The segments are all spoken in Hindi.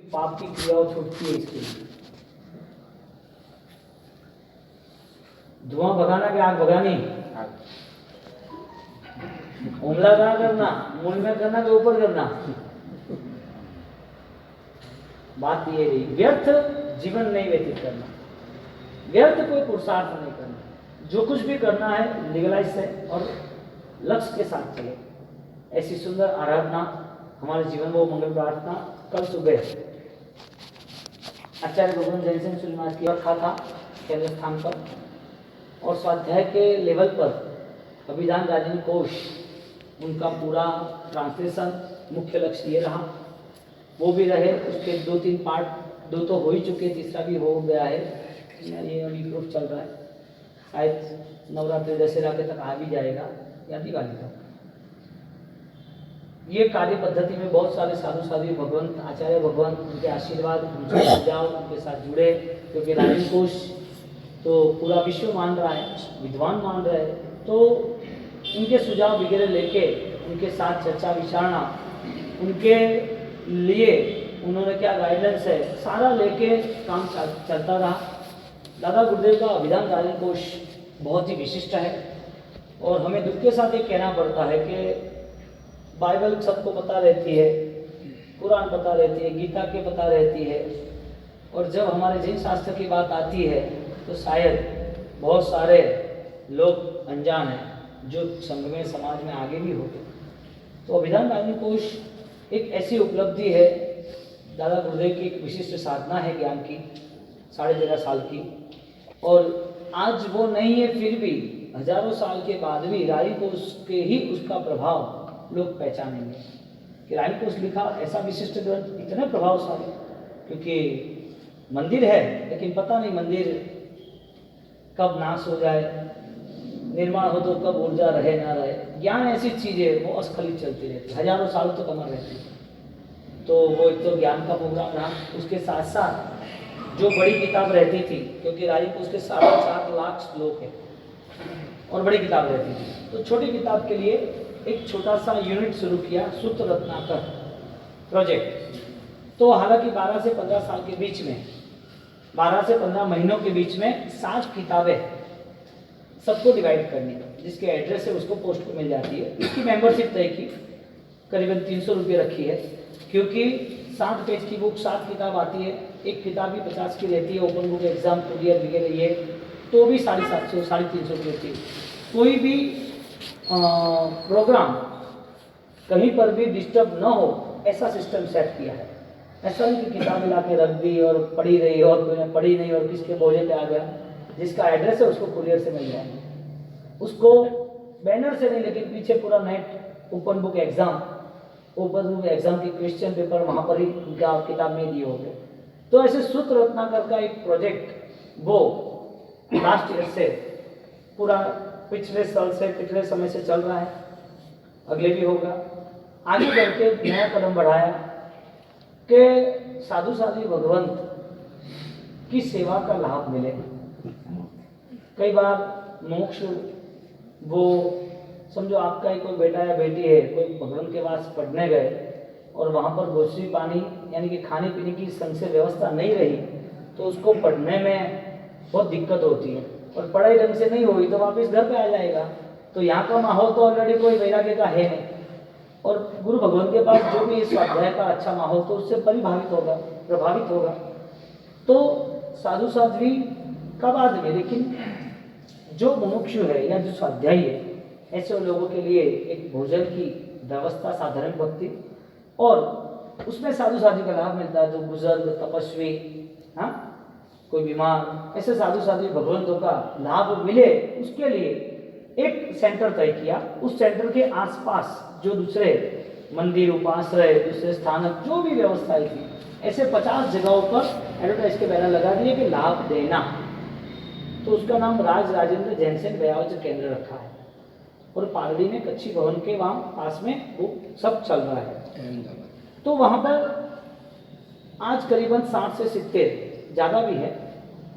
पाप की क्रियाओं छूटती है इसके लिए। धुआं भगाना कि आग भगानी? उंगला कहाँ करना, मूल में करना कि ऊपर करना? बात ये रही, व्यर्थ जीवन नहीं व्यतीत करना, व्यर्थ कोई पुरुषार्थ नहीं करना, जो कुछ भी करना है लीगलाइज है और लक्ष्य के साथ चले। ऐसी सुंदर आराधना हमारे जीवन में, मंगल प्रार्थना कल सुबह आचार्य भगवान जैन सिंह सूर्य महाराज की रखा था केंद्र स्थान पर, और स्वाध्याय के लेवल पर अभिधान राजन कोश उनका पूरा ट्रांसलेशन मुख्य लक्ष्य ये रहा, वो भी रहे। उसके 2-3 पार्ट, 2 तो हो ही चुके, तीसरा भी हो गया है, ये अभी प्रूफ चल रहा है, शायद नवरात्रि दशहरा के तक आ भी जाएगा या दिवाली तक। ये कार्य पद्धति में बहुत सारे साधु साधु भगवंत आचार्य भगवंत उनके आशीर्वाद, उनके सुझाव उनके साथ जुड़े, क्योंकि राजन कोश तो पूरा विश्व मान रहा है, विद्वान मान रहे हैं, तो उनके सुझाव वगैरह लेके उनके साथ चर्चा विचारणा, उनके लिए उन्होंने क्या गाइडेंस है सारा लेके काम चलता रहा। दादा गुरुदेव का अभिधान राजन कोश बहुत ही विशिष्ट है, और हमें दुख के साथ ये कहना पड़ता है कि बाइबल सबको पता रहती है, कुरान पता रहती है, गीता के पता रहती है, और जब हमारे जैन शास्त्र की बात आती है तो शायद बहुत सारे लोग अनजान हैं जो संघ में समाज में आगे भी होते। तो अभिधान राजन कोश एक ऐसी उपलब्धि है, दादा गुरुदेव की एक विशिष्ट साधना है ज्ञान की, 13.5 साल की, और आज वो नहीं है, फिर भी हजारों साल के बाद भी राजन कोश के ही उसका प्रभाव लोग पहचानेंगे कि राजन कोश लिखा ऐसा विशिष्ट ग्रंथ इतने प्रभावशाली, क्योंकि मंदिर है लेकिन पता नहीं मंदिर कब नाश हो जाए, निर्माण हो तो कब ऊर्जा रहे ना रहे। ज्ञान ऐसी चीज है वो अस्खलित चलती रहती है, हजारों सालों तक अमर रहती है। तो वो एक तो ज्ञान का प्रोग्राम रहा, उसके साथ साथ जो बड़ी किताब रहती थी, क्योंकि राजन कोश के 4.5 लाख श्लोक है और बड़ी किताब रहती थी, तो छोटी किताब के लिए एक छोटा सा यूनिट शुरू किया, सूत्र रत्नाकर प्रोजेक्ट। तो हालांकि 12 से 15 साल के बीच में, 12 से 15 महीनों के बीच में 60 किताबें सबको डिवाइड करनी, जिसके एड्रेस है उसको पोस्ट को मिल जाती है। इसकी मेंबरशिप तय की, करीबन 300 रुपये रखी है, क्योंकि 60 पेज की बुक 7 किताब आती है, एक किताब भी 50 की रहती है, ओपन बुक एग्जाम कुरियर वगैरह ये तो भी 750 350 की रहती है। कोई भी प्रोग्राम कहीं पर भी डिस्टर्ब न हो ऐसा सिस्टम सेट किया है। ऐसा नहीं कि किताब ला के रख दी और पढ़ी रही और कोई पढ़ी नहीं और किसके बोझे पे आ गया। जिसका एड्रेस है उसको कुरियर से मिल जाए, उसको बैनर से नहीं, लेकिन पीछे पूरा नेट ओपन बुक एग्जाम की क्वेश्चन पेपर वहाँ पर ही उनका किताब में दिए होंगे। तो ऐसे सूत्र रत्नाकर का एक प्रोजेक्ट वो लास्ट ईयर से पूरा पिछले समय से चल रहा है, अगले भी होगा। आगे बढ़ के नया कदम बढ़ाया कि साधु साधु भगवंत की सेवा का लाभ मिले। कई बार मोक्ष, वो समझो आपका ही कोई बेटा या बेटी है, कोई भगवान के पास पढ़ने गए और वहाँ पर ग्रोसरी पानी यानी कि खाने पीने की संग से व्यवस्था नहीं रही, तो उसको पढ़ने में बहुत दिक्कत होती है, और पढ़ाई ढंग से नहीं हुई तो वापस घर पे आ जाएगा। तो यहाँ का माहौल तो ऑलरेडी कोई वैराग्य का है नहीं, और गुरु भगवान के पास जो भी इस स्वाध्याय का अच्छा माहौल तो उससे प्रभावित होगा। तो साधु साध्वी का बाद में, लेकिन जो मुमुक्षु है या जो स्वाध्यायी है, ऐसे लोगों के लिए एक भोजन की व्यवस्था, साधारण भक्ति, और उसमें साधु साध्वी का लाभ मिलता है। जो बुजुर्ग तपस्वी, हाँ, कोई बीमार, ऐसे साधु साध्वी भगवंतों का लाभ मिले, उसके लिए एक सेंटर तय किया। उस सेंटर के आसपास जो दूसरे मंदिर, उपाश्रय, दूसरे स्थानक जो भी व्यवस्थाएं थी, ऐसे 50 जगहों पर एडवर्टाइज के बैनर लगा दिए कि लाभ देना। तो उसका नाम राज राजेंद्र जैन सिंह व्यावज केंद्र रखा है, और पालड़ी में कच्ची भवन के वहाँ पास में वो सब चल रहा है। तो वहाँ पर आज करीबन 60 से 70 ज़्यादा भी है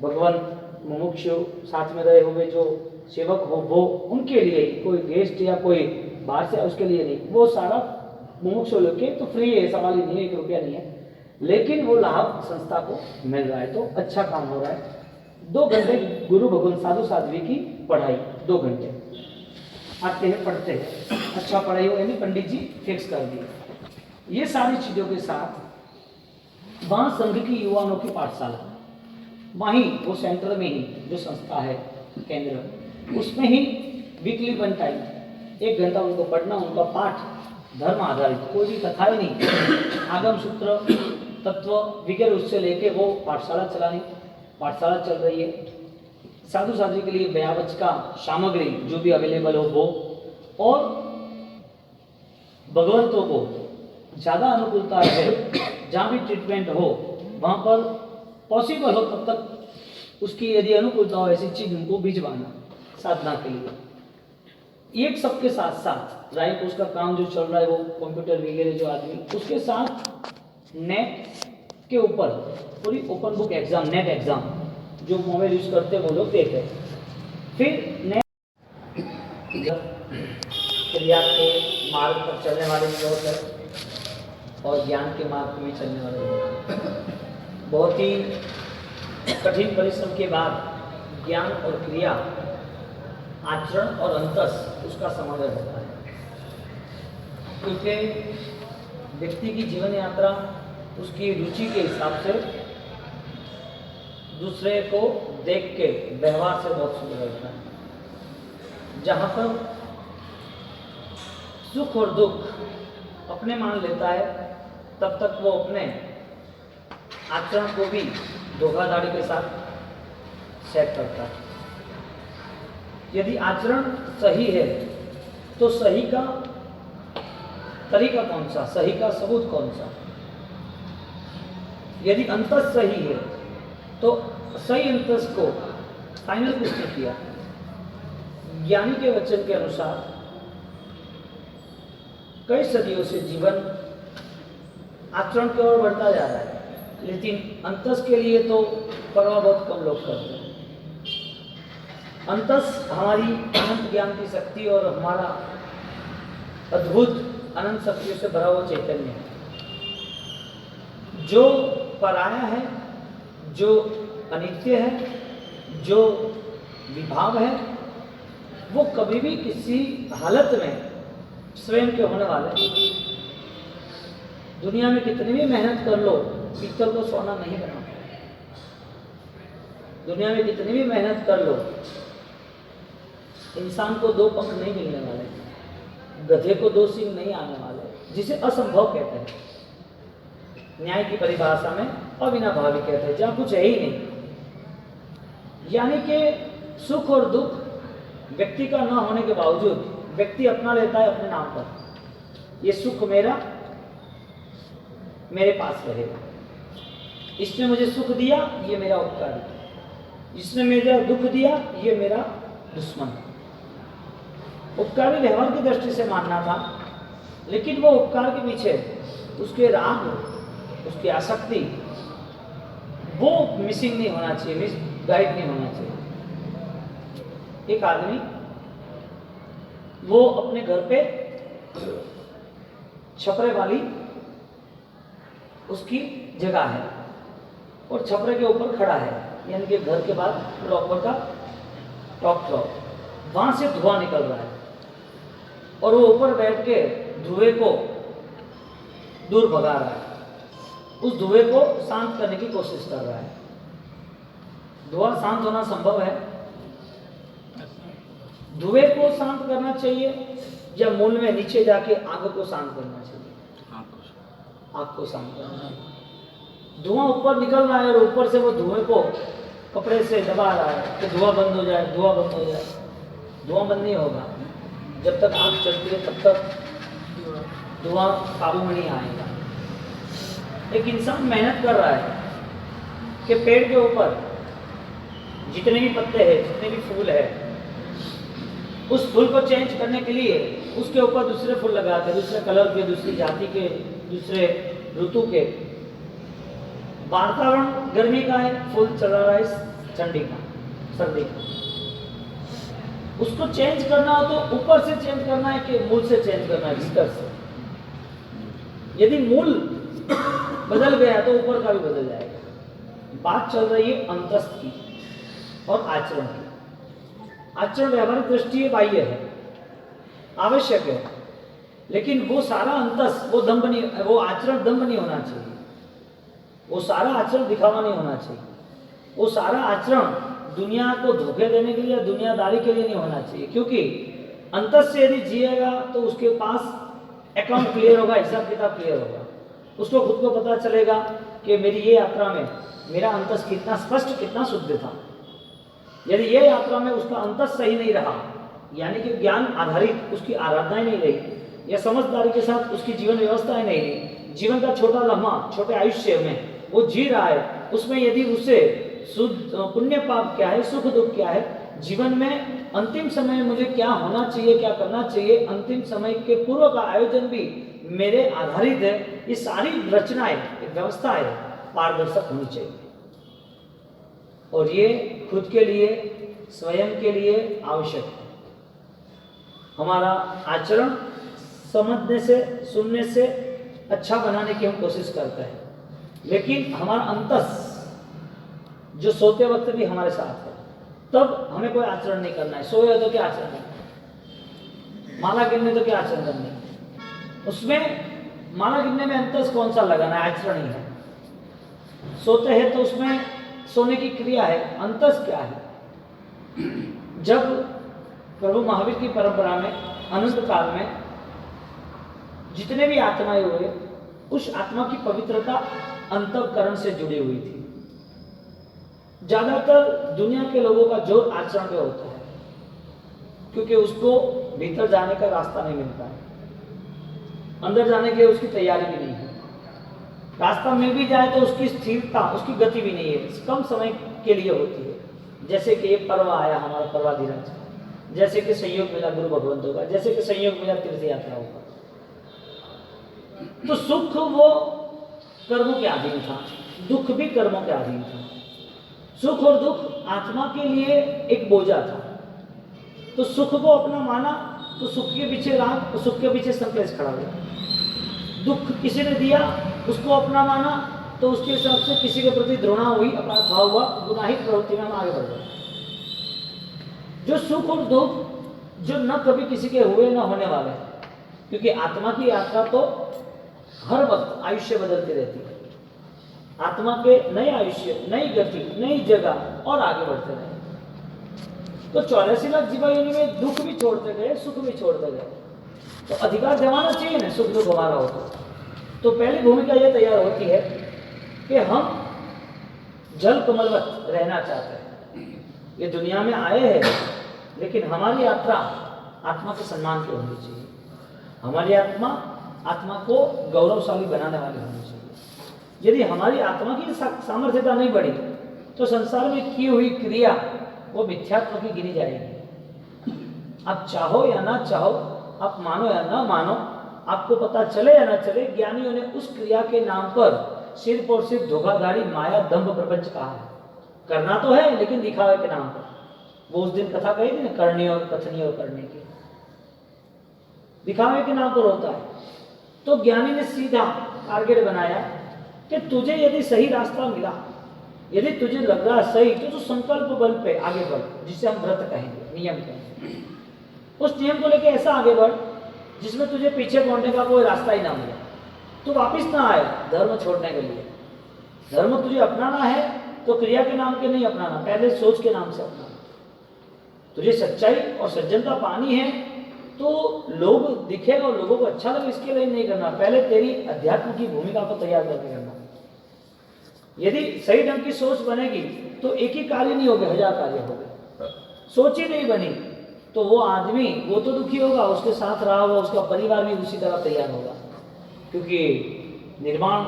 भगवंत मुमुक्षु साथ में रहे हुए जो सेवक हो, वो उनके लिए, कोई गेस्ट या कोई बाहर से उसके लिए नहीं, वो सारा मुमुक्षु लोग के तो फ्री है, सवाल ही नहीं है, 1 रुपया नहीं है। लेकिन वो लाभ संस्था को मिल रहा है, तो अच्छा काम हो रहा है। 2 घंटे गुरु भगवान साधु साध्वी की पढ़ाई, 2 घंटे आते हैं, पढ़ते हैं, अच्छा पढ़ाई हो, यानी पंडित जी फिक्स कर दिए। ये सारी चीजों के साथ वहां संघ की युवाओं की पाठशाला, वहीं वो सेंटर में ही जो संस्था है केंद्र, उसमें ही वीकली 1 टाइम 1 घंटा उनको पढ़ना, उनका पाठ धर्म आधारित, कोई भी कथाएं नहीं, आगम सूत्र तत्व वगैरह उससे लेके वो पाठशाला चल रही है। साधु साध्वी के लिए व्यावच का सामग्री जो भी अवेलेबल हो वो, और भगवंतों को ज़्यादा अनुकूलता है, जहाँ भी ट्रीटमेंट हो वहाँ पर पॉसिबल हो तब तक उसकी यदि अनुकूलता हो ऐसी चीज उनको भिजवाना साधना के लिए। एक सबके साथ साथ राइट उसका काम जो चल रहा है वो कंप्यूटर वगैरह जो आदमी, उसके साथ नेट के ऊपर पूरी open book exam, net exam जो मोबाइल यूज करते हैं वो लोग देते हैं। फिर नेट क्रिया के मार्ग पर चलने वाले भी होते हैं और ज्ञान के मार्ग पर भी चलने वाले भी होते हैं। बहुत ही कठिन परिश्रम के बाद ज्ञान और क्रिया, आचरण और अंतस उसका समन्वय होता है, क्योंकि व्यक्ति की जीवन यात्रा उसकी रुचि के हिसाब से दूसरे को देख के व्यवहार से बहुत सुंदर होता है। जहाँ पर सुख और दुख अपने मान लेता है तब तक वो अपने आचरण को भी धोखाधड़ी के साथ सेट करता है। यदि आचरण सही है तो सही का तरीका कौन सा, सही का सबूत कौन सा। यदि अंतस सही है तो सही अंतस को फाइनल किसने किया? ज्ञानी के वचन के अनुसार कई सदियों से जीवन आचरण की ओर बढ़ता जा रहा है, लेकिन अंतस के लिए तो परवाह बहुत कम लोग करते हैं। अंतस हमारी अनंत ज्ञान की शक्ति और हमारा अद्भुत अनंत शक्तियों से भरा हुआ चैतन्य है, जो पराया है, जो अनित्य है, जो विभाव है, वो कभी भी किसी हालत में स्वयं के होने वाले। दुनिया में कितनी भी मेहनत कर लो पीतल को सोना नहीं बना। दुनिया में कितनी भी मेहनत कर लो इंसान को 2 पंख नहीं मिलने वाले, गधे को 2 सींग नहीं आने वाले, जिसे असंभव कहते हैं। न्याय की परिभाषा में अविनाभावी कहते हैं, जहां कुछ है ही नहीं। यानी कि सुख और दुख व्यक्ति का न होने के बावजूद व्यक्ति अपना लेता है अपने नाम पर। ये सुख मेरा, मेरे पास रहेगा, इसने मुझे सुख दिया, ये मेरा उपकारी, इसने मेरा दुख दिया, ये मेरा दुश्मन। उपकारी व्यवहार की दृष्टि से मानना था, लेकिन वो उपकार के पीछे उसके राग, उसकी आसक्ति, वो मिसिंग नहीं होना चाहिए, मिसगाइड नहीं होना चाहिए। एक आदमी वो अपने घर पे छपरे वाली उसकी जगह है और छपरे के ऊपर खड़ा है, यानी कि घर के बाद प्रॉपर का टॉप फ्लोर, वहां से धुआं निकल रहा है और वो ऊपर बैठ के धुएं को दूर भगा रहा है, उस धुएं को शांत करने की कोशिश कर रहा है। धुआं शांत होना संभव है? धुएं को शांत करना चाहिए या मूल में नीचे जाके आग को शांत करना चाहिए? आग को शांत करना चाहिए। धुआं ऊपर निकल रहा है और ऊपर से वो धुएं को कपड़े से दबा रहा है कि धुआं बंद हो जाए, धुआं बंद हो जाए। धुआं बंद नहीं होगा, जब तक आग चलती है तब तक धुआं काबू में नहीं आएगा। एक इंसान मेहनत कर रहा है कि पेड़ के ऊपर जितने भी पत्ते हैं, जितने भी फूल है, उस फूल को चेंज करने के लिए उसके ऊपर दूसरे फूल लगाते हैं, दूसरे कलर के, दूसरी जाति के, दूसरे ऋतु के। वातावरण गर्मी का है, फूल चला रहा है ठंडी का, सर्दी का। उसको चेंज करना हो तो ऊपर से चेंज करना है कि मूल से चेंज करना है, भीतर से। यदि मूल बदल गया तो ऊपर का भी बदल जाएगा। बात चल रही है अंतस्थ की और आचरण की। आचरण व्यवहारिक दृष्टि बाह्य है, आवश्यक है, लेकिन वो सारा अंतस, वो दंभ नहीं, वो आचरण दंभ नहीं होना चाहिए, वो सारा आचरण दिखावा नहीं होना चाहिए, वो सारा आचरण दुनिया को धोखे देने के लिए या दुनियादारी के लिए नहीं होना चाहिए। क्योंकि अंतस से यदि जिएगा तो उसके पास अकाउंट क्लियर होगा, हिसाब किताब क्लियर होगा, उसको खुद को पता चलेगा कि मेरी ये यात्रा में मेरा अंतस कितना स्पष्ट, कितना शुद्ध था। यदि ये यात्रा में उसका अंतस सही नहीं रहा, यानी कि ज्ञान आधारित उसकी आराधनाएं नहीं रही या समझदारी के साथ उसकी जीवन व्यवस्थाएं नहीं रही, जीवन का छोटा लम्हा, छोटे आयुष्य में वो जी रहा है, उसमें यदि उसे शुद्ध पुण्य पाप क्या है, सुख दुख क्या है, जीवन में अंतिम समय में मुझे क्या होना चाहिए, क्या करना चाहिए, अंतिम समय के पूर्व का आयोजन भी मेरे आधारित है, ये सारी रचनाएं, व्यवस्थाएं पारदर्शक होनी चाहिए। और ये खुद के लिए, स्वयं के लिए आवश्यक है। हमारा आचरण समझने से, सुनने से अच्छा बनाने की हम कोशिश करते हैं, लेकिन हमारा अंतस जो सोते वक्त भी हमारे साथ है, तब हमें कोई आचरण नहीं करना है। सोए तो क्या आचरण करना, माला गिनने तो क्या आचरण करना है, उसमें माला गिनने में अंतस कौन सा लगाना है, आचरण ही है। सोते हैं तो उसमें सोने की क्रिया है, अंतस क्या है। जब प्रभु महावीर की परंपरा में अनंत काल में जितने भी आत्माएं हुए, उस आत्मा की पवित्रता अंतःकरण से जुड़ी हुई थी। ज्यादातर दुनिया के लोगों का जोर आचरण पे होता है, क्योंकि उसको भीतर जाने का रास्ता नहीं मिलता है, अंदर जाने के लिए उसकी तैयारी भी नहीं है, रास्ता मिल भी जाए तो उसकी स्थिरता, उसकी गति भी नहीं है, कम समय के लिए होती है। जैसे कि ये पर्व आया हमारा पर्वाधिराज, जैसे कि संयोग मिला गुरु भगवंतों का, जैसे कि संयोग मिला तीर्थ यात्रा होगा। तो सुख वो कर्मों के अधीन था, दुख भी कर्मों के अधीन था। सुख और दुख आत्मा के लिए एक बोझा था, तो सुख को अपना माना तो सुख के पीछे राग, तो सुख के पीछे संकलेश खड़ा हुआ। दुख किसी ने दिया, उसको अपना माना, तो उसके हिसाब से किसी के प्रति द्रोणा हुई, अपराध भाव हुआ, गुनाही प्रवृत्ति में हम आगे बढ़ गए। जो सुख और दुख जो न कभी किसी के हुए न होने वाले, क्योंकि आत्मा की यात्रा तो हर वक्त आयुष्य बदलती रहती है। आत्मा के नए आयुष्य, नई गति, नई जगह और आगे बढ़ते रहे। तो 84 लाख जीवा योनि में दुख भी छोड़ते गए, सुख भी छोड़ते गए। तो अधिकार जमाना चाहिए ना, सुख दुख हमारा हो तो पहली भूमिका यह तैयार होती है कि हम जल कमलवत रहना चाहते हैं। ये दुनिया में आए हैं, लेकिन हमारी यात्रा आत्मा के सम्मान की होनी चाहिए। हमारी आत्मा को गौरवशाली बनाने वाली होनी चाहिए। यदि हमारी आत्मा की सामर्थ्यता नहीं बढ़ी तो संसार में की हुई क्रिया वो मिथ्यात्व की गिनी जाएगी। आप चाहो या ना चाहो, आप मानो या ना मानो, आपको पता चले या ना चले, ज्ञानियों ने उस क्रिया के नाम पर सिर्फ और सिर्फ धोखाधड़ी, माया, दंभ, प्रपंच कहा है। करना तो है, लेकिन दिखावे के नाम पर। वो उस दिन कथा कही थी ना, करनी और कथनी और करने की, दिखावे के नाम पर होता है। तो ज्ञानी ने सीधा टारगेट बनाया कि तुझे यदि सही रास्ता मिला, यदि तुझे लग रहा सही, तो संकल्प बल पे आगे बढ़, जिसे हम व्रत कहेंगे, नियम कहेंगे। उस नियम को लेके ऐसा आगे बढ़ जिसमें तुझे पीछे पहुंचने का कोई रास्ता ही ना मिले, तो वापिस ना आए धर्म छोड़ने के लिए। धर्म तुझे अपनाना है तो क्रिया के नाम के नहीं अपनाना, पहले सोच के नाम से अपनाना। तुझे सच्चाई और सज्जनता पानी है तो लोग दिखेगा और लोगों को अच्छा लगे, इसके लिए नहीं करना, पहले तेरी अध्यात्म की भूमिका को तैयार करके करना। यदि सही ढंग की सोच बनेगी तो एक ही कार्य नहीं होगा, 1000 कार्य होंगे। सोच ही नहीं बनी तो वो आदमी, वो तो दुखी होगा, उसके साथ रहा हुआ उसका परिवार भी उसी तरह तैयार होगा, क्योंकि निर्माण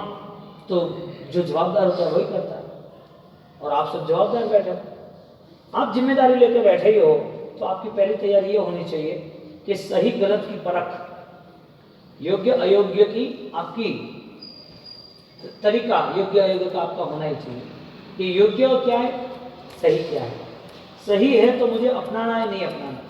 तो जो जवाबदार होता है वही करता है, और आप सब जवाबदार बैठे हो, आप जिम्मेदारी लेकर बैठे ही हो, तो आपकी पहली तैयारी ये होनी चाहिए कि सही गलत की परख, योग्य अयोग्य की आपकी तरीका, योग्य अयोग्य का आपका होना ही चाहिए कि योग्य क्या है, सही क्या है। सही है तो मुझे अपनाना है, नहीं अपनाना,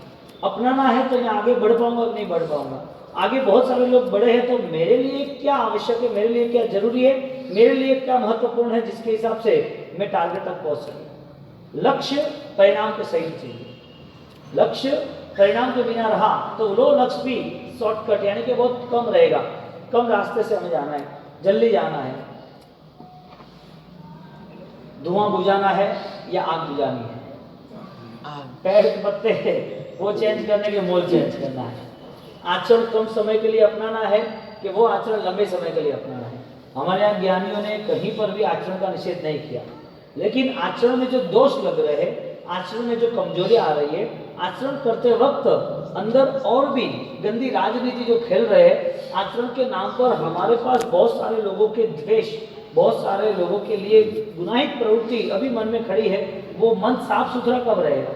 अपनाना है तो मैं आगे बढ़ पाऊंगा नहीं बढ़ पाऊंगा। आगे बहुत सारे लोग बड़े हैं तो मेरे लिए क्या आवश्यक है, मेरे लिए क्या जरूरी है, मेरे लिए क्या महत्वपूर्ण है जिसके हिसाब से मैं टारगेट तक पहुंच सकूं। लक्ष्य परिणाम के सही चाहिए। लक्ष्य परिणाम के बिना रहा तो वो लक्ष्य भी शॉर्टकट यानी कि बहुत कम रहेगा, कम रास्ते से हमें जाना है, जल्दी जाना है, धुआं बुझाना है या आग बुझानी है, पेड़ के पत्ते वो चेंज करने के मोल चेंज करना है, आचरण कम समय के लिए अपनाना है कि वो आचरण लंबे समय के लिए अपनाना है। हमारे यहाँ ज्ञानियों ने कहीं पर भी आचरण का निषेध नहीं किया, लेकिन आचरण में जो दोष लग रहे हैं, आचरण में जो कमजोरी आ रही है, आचरण करते वक्त अंदर और भी गंदी राजनीति जो खेल रहे हैं, आचरण के नाम पर हमारे पास बहुत सारे लोगों के द्वेष, बहुत सारे लोगों के लिए गुनाहित प्रवृत्ति अभी मन में खड़ी है। वो मन साफ सुथरा कब रहेगा?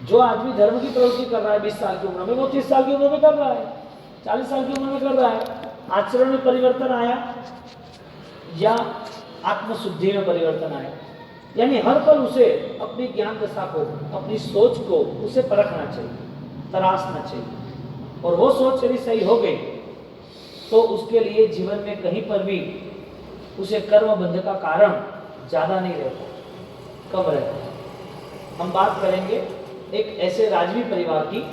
जो आदमी धर्म की प्रवृत्ति कर रहा है 20 साल की उम्र में, वो 30 साल की उम्र में कर रहा है, 40 साल की उम्र में कर रहा है। आचरण में परिवर्तन आया या आत्मशुद्धि में परिवर्तन आया, यानी हर पल उसे अपनी ज्ञान दशा को, अपनी सोच को उसे परखना चाहिए, तराशना चाहिए। और वो सोच यदि सही हो गई तो उसके लिए जीवन में कहीं पर भी उसे कर्म बंध का कारण ज्यादा नहीं रहता, कम रहता। हम बात करेंगे एक ऐसे राजवी परिवार की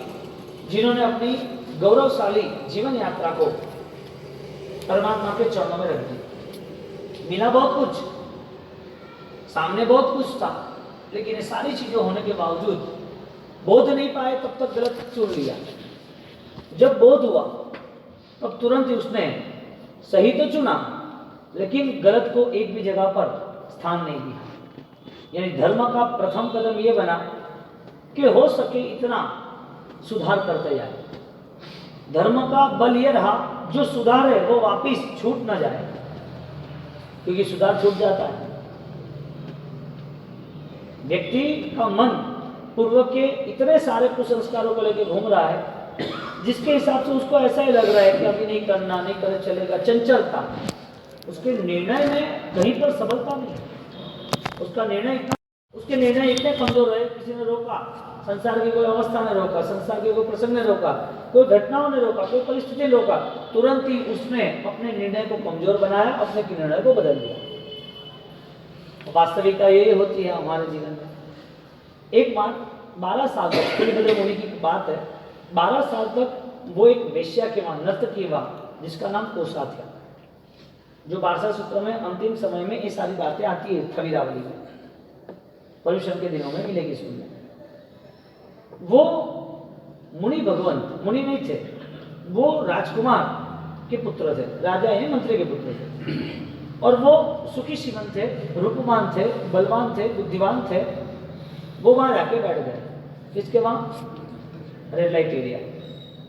जिन्होंने अपनी गौरवशाली जीवन यात्रा को परमात्मा के चरणों में रख दी। मिला बहुत कुछ, सामने बहुत कुछ था, लेकिन ये सारी चीजें होने के बावजूद बोध नहीं पाए, तब तक गलत चुन लिया। जब बोध हुआ तब तुरंत ही उसने सही तो चुना, लेकिन गलत को एक भी जगह पर स्थान नहीं दिया। यानी धर्म का प्रथम कदम यह बना कि हो सके इतना सुधार करते जाए। धर्म का बल यह रहा जो सुधार है वो वापिस छूट ना जाए, क्योंकि सुधार छूट जाता है। व्यक्ति का मन पूर्व के इतने सारे कुसंस्कारों को लेकर घूम रहा है, जिसके हिसाब से उसको ऐसा ही लग रहा है कि अभी नहीं करना, नहीं करे चलेगा, चंचलता। उसके निर्णय में कहीं पर सबलता नहीं। उसका निर्णय इतना, उसके निर्णय इतने कमजोर रहे, किसी ने रोका, संसार की कोई अवस्था ने रोका, संसार के कोई प्रसंग ने रोका, कोई घटनाओं ने रोका, कोई परिस्थिति ने रोका, तुरंत ही उसने अपने निर्णय को कमजोर बनाया, अपने निर्णय को बदल दिया। वास्तविकता ये होती है हमारे जीवन में। एक बार 12 साल तक तुलभद्र मुनि की बात है, 12 साल तक वो एक वेश्या के वहां, नर्तकी वहां, जिसका नाम कोसा था, जो 12 सूत्र में अंतिम समय में ये सारी बातें आती है खमीरावली में, पर्युषण के दिनों में मिलेगी सुनने। वो मुनि भगवंत, मुनि नहीं थे, वो राजकुमार के पुत्र थे, राजा यानी मंत्री के पुत्र थे, और वो सुखी श्रीमंत थे, रूपमान थे, बलवान थे, बुद्धिमान थे। वो वहां जाके बैठ गए, किसके वहां? रेड लाइट एरिया,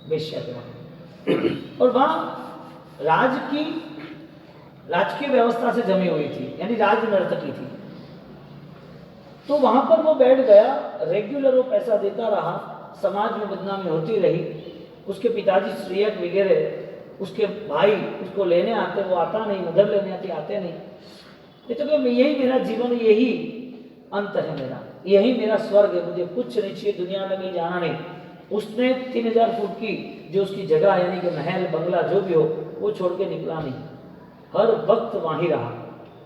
वेश्या के वहां। और वहां राजकीय व्यवस्था से जमी हुई थी, यानी राज नर्तकी थी। तो वहां पर वो बैठ गया, रेगुलर वो पैसा देता रहा, समाज में बदनामी होती रही। उसके पिताजी श्रेयक वगैरह, उसके भाई उसको लेने आते, वो आता नहीं, मदर लेने आते नहीं। ये तो यही मेरा जीवन, यही अंत है मेरा, यही मेरा स्वर्ग है, मुझे कुछ नहीं चाहिए दुनिया में, कहीं जाना नहीं। उसने 3000 फुट की जो उसकी जगह यानी कि महल बंगला जो भी हो, वो छोड़ के निकला नहीं, हर वक्त वहीं रहा।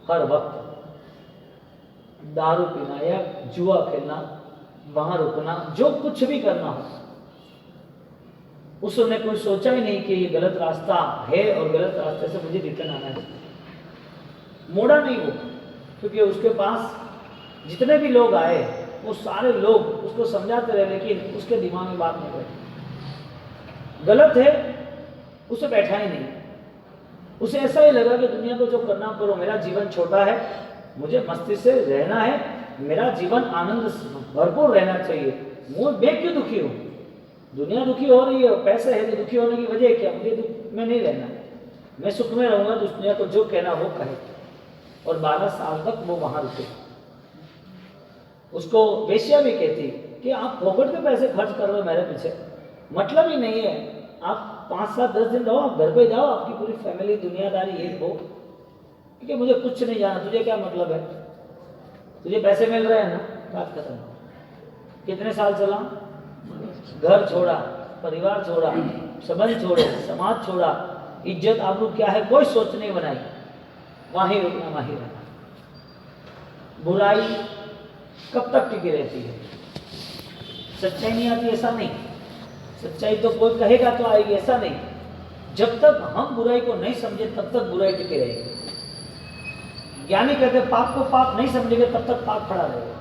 हर वक्त दारू पीना या जुआ खेलना, वहां रुकना, जो कुछ भी करना हो, उसने कोई सोचा ही नहीं कि ये गलत रास्ता है और गलत रास्ते से मुझे रिटर्न आना चाहिए। मोड़ा नहीं वो, क्योंकि उसके पास जितने भी लोग आए वो सारे लोग उसको समझाते रहे, लेकिन उसके दिमाग में बात नहीं बैठी। गलत है उसे बैठा ही नहीं। उसे ऐसा ही लगा कि दुनिया को जो करना करो, मेरा जीवन छोटा है, मुझे मस्ती से रहना है, मेरा जीवन आनंद भरपूर रहना चाहिए। मैं क्यों दुखी हूँ? दुनिया दुखी हो रही है, पैसे है तो दुखी होने की वजह क्या? मुझे दुख में नहीं रहना, मैं सुख में रहूंगा, तो दुनिया को जो कहना वो कहे। और 12 साल तक वो वहां रुके। उसको वेश्या भी कहती कि आप फोकट के पैसे खर्च कर रहे हो मेरे पीछे, मतलब ही नहीं है। आप 5, 7, 10 दिन रहो, आप घर पे जाओ, आपकी पूरी फैमिली दुनियादारी ये वो, क्योंकि मुझे कुछ नहीं जाना, तुझे क्या मतलब है? तुझे पैसे मिल रहे हैं ना, बात खत्म। कितने साल चला? घर छोड़ा, परिवार छोड़ा, संबंध छोड़े, समाज छोड़ा, इज्जत आबरू क्या है कोई सोच नहीं बनाई, वहीं रुकना वहीं रहना। बुराई कब तक टिकी रहती है? सच्चाई नहीं आती ऐसा नहीं, सच्चाई तो कोई कहेगा तो आएगी ऐसा नहीं। जब तक हम बुराई को नहीं समझे तब तक बुराई टिके रहेगी। ज्ञानी कहते पाप को पाप नहीं समझेंगे तब तक पाप खड़ा रहेगा,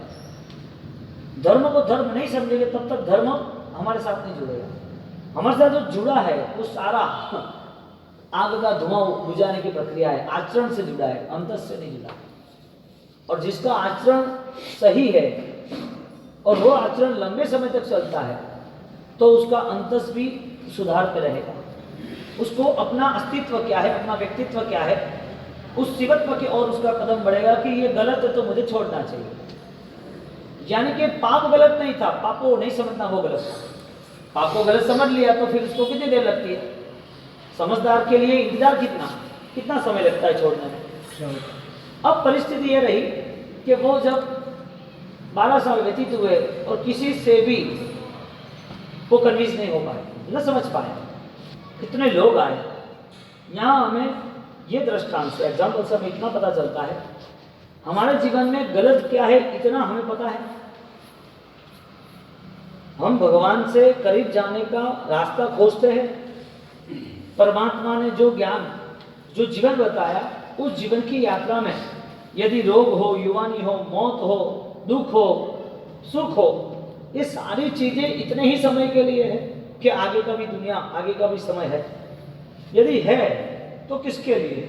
धर्म को धर्म नहीं समझेंगे तब तक धर्म हमारे साथ नहीं जुड़ेगा। हमारे साथ जो जुड़ा है वो सारा आग का धुआं बुझाने की प्रक्रिया है, आचरण से जुड़ा है, अंतस से नहीं जुड़ा। और जिसका आचरण सही है और वो आचरण लंबे समय तक चलता है तो उसका अंतस भी सुधार पे रहेगा। उसको अपना अस्तित्व क्या है, अपना व्यक्तित्व क्या है, उस शिवत्व की ओर उसका कदम बढ़ेगा कि ये गलत है तो मुझे छोड़ना चाहिए। यानी कि पाप गलत नहीं था, पाप को नहीं समझना वो गलत था। पाप को गलत समझ लिया तो फिर उसको कितनी देर लगती है? समझदार के लिए इंतजार कितना समय लगता है छोड़ने में। अब परिस्थिति ये रही कि वो जब 12 साल व्यतीत हुए और किसी से भी वो कन्विंस नहीं हो पाए, न समझ पाए। कितने लोग आए यहाँ, हमें ये दृष्टांत से एग्जाम्पल से हमें इतना पता चलता है हमारे जीवन में गलत क्या है इतना हमें पता है। हम भगवान से करीब जाने का रास्ता खोजते हैं। परमात्मा ने जो ज्ञान जो जीवन बताया उस जीवन की यात्रा में यदि रोग हो, युवानी हो, मौत हो, दुख हो, सुख हो, ये सारी चीजें इतने ही समय के लिए है कि आगे का भी दुनिया, आगे का भी समय है। यदि है तो किसके लिए?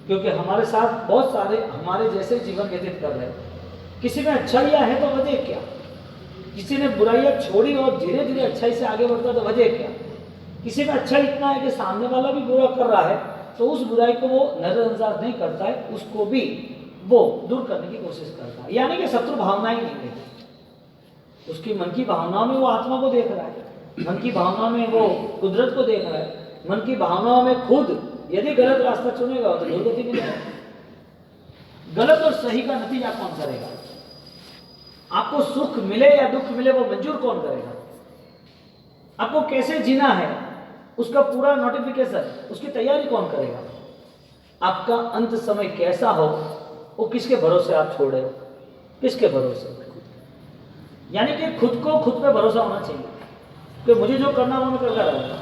क्योंकि हमारे साथ बहुत सारे हमारे जैसे जीवन व्यतीत कर रहे हैं। किसी में अच्छाइयाँ है तो वजह क्या? किसी ने बुराइयाँ छोड़ी और धीरे धीरे अच्छाई से आगे बढ़ता तो वजह क्या? किसी में अच्छा इतना है कि सामने वाला भी बुरा कर रहा है तो उस बुराई को वो नजरअंदाज नहीं करता है, उसको भी वो दूर करने की कोशिश करता है। यानी कि शत्रु भावना ही नहीं है उसकी। मन की भावनाओं में वो आत्मा को देख रहा है, मन की भावनाओं में वो कुदरत को देख रहा है, मन की भावनाओं में खुद यदि गलत रास्ता चुनेगा तो दुर्गति मिलेगा। गलत और सही का नतीजा कौन करेगा? आपको सुख मिले या दुख मिले वो मंजूर कौन करेगा? आपको कैसे जीना है उसका पूरा नोटिफिकेशन, उसकी तैयारी कौन करेगा? आपका अंत समय कैसा हो वो किसके भरोसे आप छोड़े हो? किसके भरोसे? यानी कि खुद को खुद पे भरोसा होना चाहिए कि मुझे जो करना वो मैं करता रहूंगा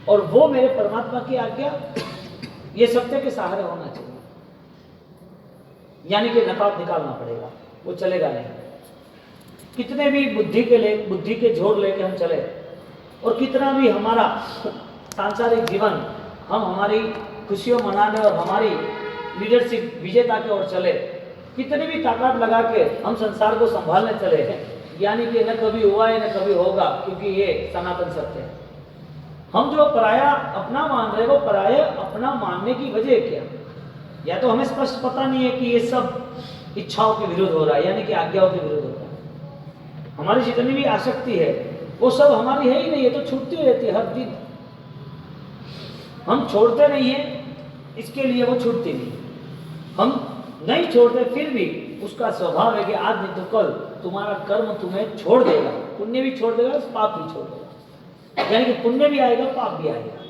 और वो मेरे परमात्मा की आज्ञा ये सत्य के सहारे होना चाहिए। यानी कि नकाब निकालना पड़ेगा, वो चलेगा नहीं। कितने भी बुद्धि के जोर लेके हम चले और कितना भी हमारा सांसारिक जीवन हम हमारी खुशियों मनाने और हमारी लीडरशिप विजेता की ओर चले, कितनी भी ताकत लगा के हम संसार को संभालने चले हैं, यानी कि न कभी हुआ है न कभी होगा, क्योंकि ये सनातन सत्य है। हम जो पराया अपना मान रहे वो पराया अपना मानने की वजह क्या? या तो हमें स्पष्ट पता नहीं है कि ये सब इच्छाओं के विरुद्ध हो रहा है, यानी कि आज्ञाओं के विरुद्ध हो रहा है। हमारी जितनी भी आसक्ति है वो सब हमारी है ही नहीं, है तो छूटती रहती है हर दिन। हम छोड़ते नहीं है इसके लिए वो छूटती नहीं। हम नहीं छोड़ते फिर भी उसका स्वभाव है कि आज नहीं तो कल तुम्हारा कर्म तुम्हें छोड़ देगा। पुण्य भी छोड़ देगा, पाप भी छोड़ देगा। यानी कि पुण्य भी आएगा, पाप भी आएगा,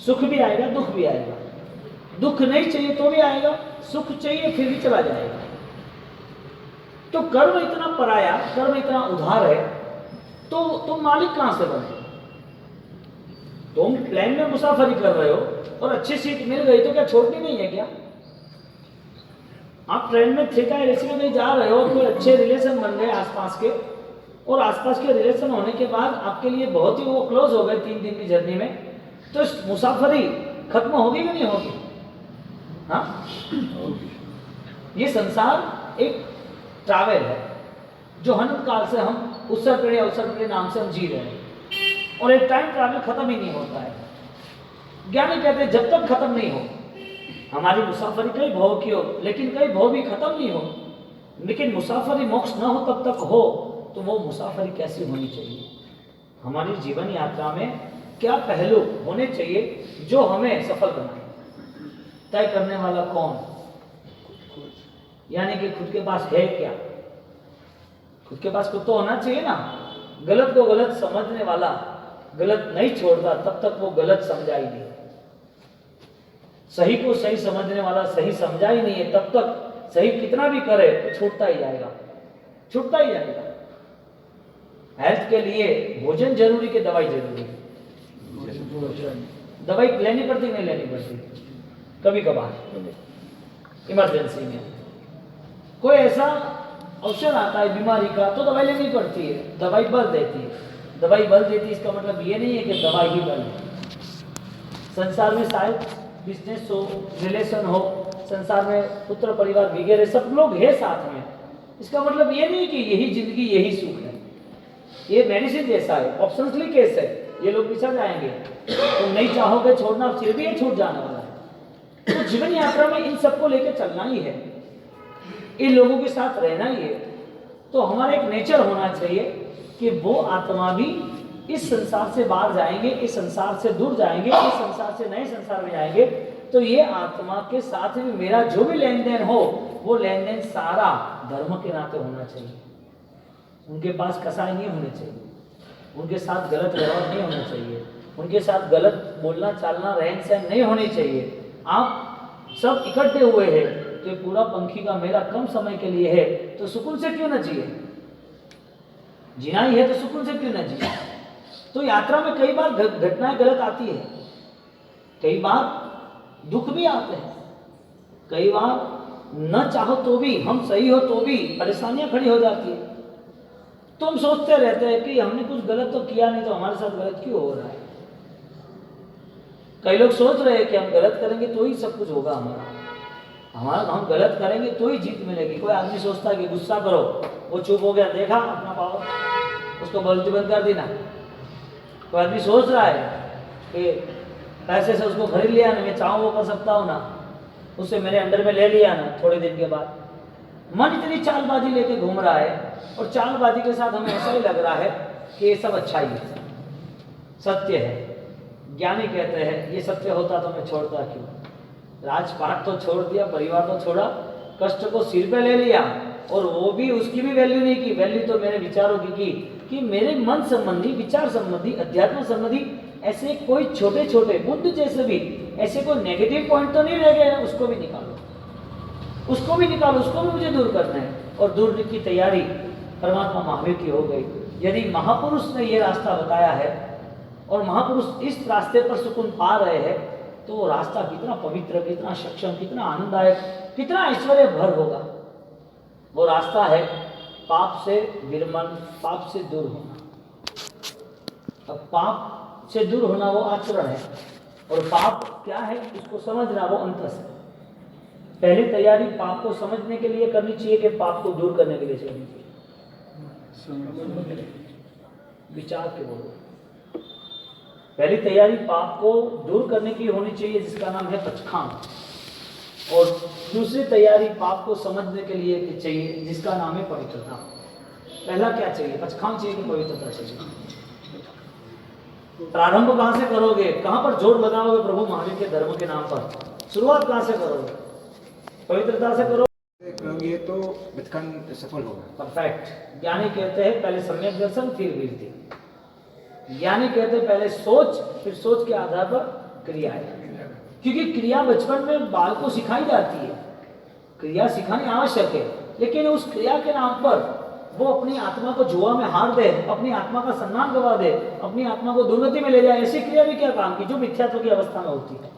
सुख भी आएगा, दुख भी आएगा। दुख नहीं चाहिए तो भी आएगा, सुख चाहिए फिर भी चला जाएगा। तो कर्म इतना पराया, कर्म इतना उधार है तो तुम मालिक कहां से बने? तुम प्लेन में मुसाफरी कर रहे हो और अच्छी सीट मिल गई तो क्या छोड़नी नहीं है क्या? आप ट्रेन में थीटा रेशियो में जा रहे हो, कोई अच्छे रिलेशन बन गए आसपास के, और आसपास के रिलेशन होने के बाद आपके लिए बहुत ही वो क्लोज हो गए 3 दिन की जर्नी में, तो मुसाफरी खत्म होगी कि नहीं होगी? हाँ, ये संसार एक ट्रैवल है जो अनंत काल से हम उत्सर पीढ़ी नाम से हम जी रहे हैं, और एक टाइम ट्रैवल खत्म ही नहीं होता है। ज्ञानी कहते हैं जब तक खत्म नहीं हो हमारी मुसाफरी, कई भव की हो लेकिन कई भव भी खत्म नहीं हो, लेकिन मुसाफरी मोक्ष ना हो तब तक हो, तो वो मुसाफरी कैसी होनी चाहिए? हमारी जीवन यात्रा में क्या पहलू होने चाहिए जो हमें सफल बनाए? तय करने वाला कौन? यानी कि खुद के पास है क्या? खुद के पास खुद तो होना चाहिए ना। गलत को गलत समझने वाला गलत नहीं छोड़ता तब तक वो गलत समझा ही नहीं। सही को सही समझने वाला सही समझा ही नहीं है, तब तक सही कितना भी करे तो छूटता ही जाएगा, छूटता ही जाएगा। हेल्थ के लिए भोजन जरूरी कि दवाई जरूरी? दवाई लेनी पड़ती नहीं लेनी पड़ती? कभी कभार इमरजेंसी में कोई ऐसा अवसर आता है बीमारी का तो दवाई लेनी पड़ती है, दवाई बल देती है। दवाई बल देती है इसका मतलब ये नहीं है कि दवाई ही बल है। संसार में शायद बिजनेस हो, रिलेशन हो, संसार में पुत्र परिवार वगैरह सब लोग है साथ में, इसका मतलब ये नहीं कि यही जिंदगी यही सुख है। ये मेडिसिन जैसा है, ऑप्शनली केस है, ये लोग पीछा जाएंगे, तुम नहीं चाहोगे छोड़ना फिर भी ये छूट जाने वाला है। तो जीवन यात्रा में इन सबको लेकर चलना ही है, इन लोगों के साथ रहना ही है। तो हमारा एक नेचर होना चाहिए कि वो आत्मा भी इस संसार से बाहर जाएंगे, इस संसार से दूर जाएंगे, इस संसार से नए संसार में जाएंगे, तो ये आत्मा के साथ भी मेरा जो भी लेन देन हो वो लेन देन सारा धर्म के नाते होना चाहिए। उनके पास कसाई नहीं होने चाहिए, उनके साथ गलत व्यवहार नहीं होना चाहिए, उनके साथ गलत बोलना चालना रहन सहन नहीं होनी चाहिए। आप सब इकट्ठे हुए हैं तो ये पूरा पंखी का मेला कम समय के लिए है, तो सुकून से क्यों ना जिए? जीना ही है तो सुकून से क्यों ना जिए? तो यात्रा में कई बार घटनाएं गलत आती है, कई बार दुख भी आते हैं, कई बार न चाहो तो भी, हम सही हो तो भी परेशानियां खड़ी हो जाती है। तो हम सोचते रहते हैं कि हमने कुछ गलत तो किया नहीं, तो हमारे साथ गलत क्यों हो रहा है? कई लोग सोच रहे हैं कि हम गलत करेंगे तो ही सब कुछ होगा हम गलत करेंगे तो ही जीत मिलेगी। कोई आदमी सोचता है कि गुस्सा करो, वो चुप हो गया, देखा अपना पावर, उसको बोलती बंद कर देना। कोई आदमी सोच रहा है कि पैसे से उसको खरीद लिया ना, मैं चाहूँ वो कर सकता हूँ ना, उससे मेरे अंडर में ले लिया ना, थोड़े दिन के बाद मन इतनी चालबाजी लेके घूम रहा है, और चालबाजी के साथ हमें ऐसा ही लग रहा है कि ये सब अच्छा ही है, सत्य है। ज्ञानी कहते हैं ये सत्य होता तो मैं छोड़ता क्यों? राजपाट तो छोड़ दिया, परिवार तो छोड़ा, कष्ट को सिर पे ले लिया, और वो भी उसकी भी वैल्यू नहीं की। वैल्यू तो मेरे विचारों की कि मेरे मन संबंधी, विचार संबंधी, अध्यात्म संबंधी ऐसे कोई छोटे छोटे बुद्ध जैसे भी ऐसे कोई नेगेटिव पॉइंट तो नहीं रह गए, उसको भी निकालो, उसको भी निकालो, उसको भी मुझे दूर करना है। और दूर की तैयारी परमात्मा महावीर की हो गई। यदि महापुरुष ने ये रास्ता बताया है और महापुरुष इस रास्ते पर सुकून पा रहे हैं, तो वो रास्ता कितना पवित्र, कितना सक्षम, कितना आनंददायक, कितना ऐश्वर्य भर होगा। वो रास्ता है पाप से विरमण, पाप से दूर होना। अब पाप से दूर होना वो आचरण है, और पाप क्या है उसको समझना वो अंतस है। पहली तैयारी पाप को समझने के लिए करनी चाहिए कि पाप को दूर करने के लिए करनी चाहिए? विचार के बोलो। पहली तैयारी पाप को दूर करने की होनी चाहिए, जिसका नाम है पचखान। और दूसरी तैयारी पाप को समझने के लिए चाहिए, जिसका नाम है पवित्रता। पहला क्या चाहिए? पचखान चाहिए कि पवित्रता चाहिए? प्रारंभ कहां से करोगे? कहां पर जोर लगाओगे प्रभु महावीर के धर्म के नाम पर? शुरुआत कहां से करोगे? पवित्रता से करोगे तो पचखान सफल होगा। परफेक्ट। ज्ञानी कहते हैं पहले सम्यक दर्शन फिर वीरति। ज्ञानी कहते हैं पहले सोच, फिर सोच के आधार पर क्रिया है। क्योंकि क्रिया बचपन में बाल को सिखाई जाती है, क्रिया सिखानी आवश्यक है, लेकिन उस क्रिया के नाम पर वो अपनी आत्मा को जुआ में हार दे, अपनी आत्मा का सम्मान गवा दे, अपनी आत्मा को दुर्गति में ले जाए, ऐसी क्रिया भी क्या काम की जो मिथ्यात्व की अवस्था में होती है।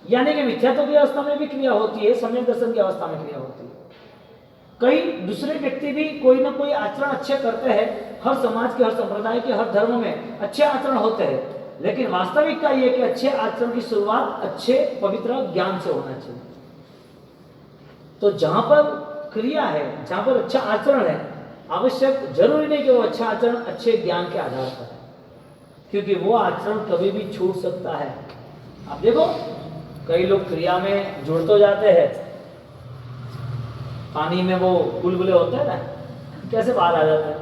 यानी कि मिथ्यात्व की अवस्था में भी क्रिया होती है, सम्यक दर्शन की अवस्था में क्रिया होती है। कई दूसरे व्यक्ति भी कोई ना कोई आचरण अच्छे करते हैं, हर समाज के, हर संप्रदाय के, हर धर्म में अच्छे आचरण होते हैं, लेकिन वास्तविकता ये कि अच्छे आचरण की शुरुआत अच्छे पवित्र ज्ञान से होना चाहिए। तो जहां पर क्रिया है, जहां पर अच्छा आचरण है, आवश्यक जरूरी नहीं कि वो अच्छा आचरण अच्छे ज्ञान के आधार पर है, क्योंकि वो आचरण कभी भी छूट सकता है। आप देखो कई लोग क्रिया में जुड़ तो जाते हैं, पानी में वो बुलबुले होते हैं ना, कैसे बाहर आ जाते हैं।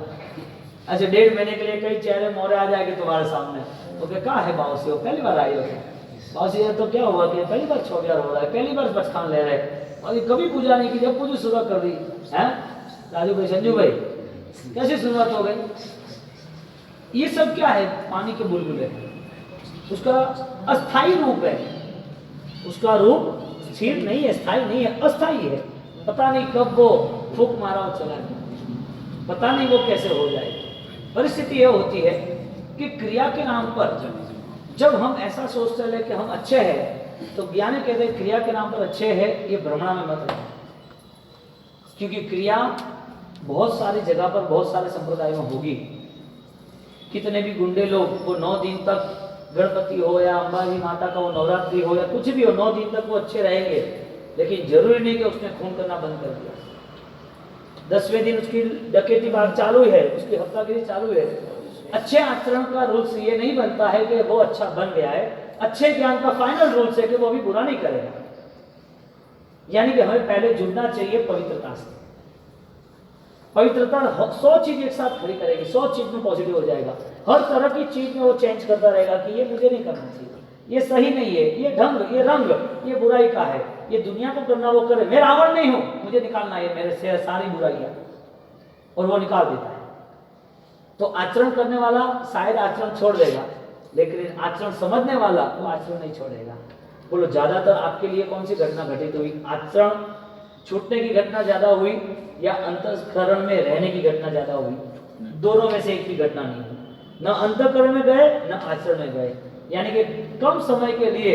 ऐसे 1.5 महीने के लिए कई चेहरे मोहरे आ जाएंगे तुम्हारे सामने, तो कहा है बाबू से, वो पहली बार आई हो बाबू से, तो क्या हुआ कि पहली बार छोड़ हो रहा है, पहली बार पचखान ले रहे हैं, और कभी पूजा नहीं की, जब पूजा शुरुआत कर दी है। राजू भाई, संजू भाई, कैसे शुरुआत हो गई? ये सब क्या है? पानी के बुलबुले, उसका अस्थाई रूप है। उसका रूप स्थिर नहीं है, स्थायी नहीं है, अस्थायी है। पता नहीं कब वो फूंक मारा और चला गया, पता नहीं वो कैसे हो जाएगी। परिस्थिति यह होती है कि क्रिया के नाम पर जब हम ऐसा सोचते हैं कि हम अच्छे हैं, तो ज्ञानी कहते हैं क्रिया के नाम पर अच्छे हैं, ये भ्रमणा में मत रहना। क्योंकि क्रिया बहुत सारी जगह पर बहुत सारे संप्रदाय में होगी। कितने भी गुंडे लोग वो 9 दिन तक गणपति हो या अंबाजी माता का वो नवरात्रि हो या कुछ भी हो, 9 दिन तक वो अच्छे रहेंगे, लेकिन जरूरी नहीं कि उसने खून करना बंद कर दिया। 10वें दिन उसकी डकैती बात चालू है, उसकी हत्यागिरी चालू है। अच्छे आचरण का रूल्स ये नहीं बनता है कि वो अच्छा बन गया है। अच्छे ज्ञान का फाइनल रूल्स है कि वो अभी बुरा नहीं करेगा। यानी कि हमें पहले जुड़ना चाहिए पवित्रता से। पवित्रता 100 चीज एक साथ खड़ी करेगी, 100 चीज में पॉजिटिव हो जाएगा। हर तरह की चीज में वो चेंज करता रहेगा कि ये मुझे नहीं करना चाहिए, ये सही नहीं है, ये ढंग, ये रंग, ये बुराई का है, ये दुनिया को करना वो करे, मैं रावण नहीं हूं, मुझे निकालना है मेरे से सारी बुराइयां, और वो निकाल देता है। तो आचरण करने वाला शायद आचरण छोड़ देगा, लेकिन आचरण समझने वाला वो आचरण नहीं छोड़ेगा। बोलो ज्यादातर आपके लिए कौन सी घटना घटित हुई? आचरण छूटने की घटना ज्यादा हुई या अंतःकरण में रहने की घटना ज्यादा हुई? दोनों में से एक भी घटना नहीं हुई। न अंतःकरण में गए न आचरण में गए। यानी कि कम समय के लिए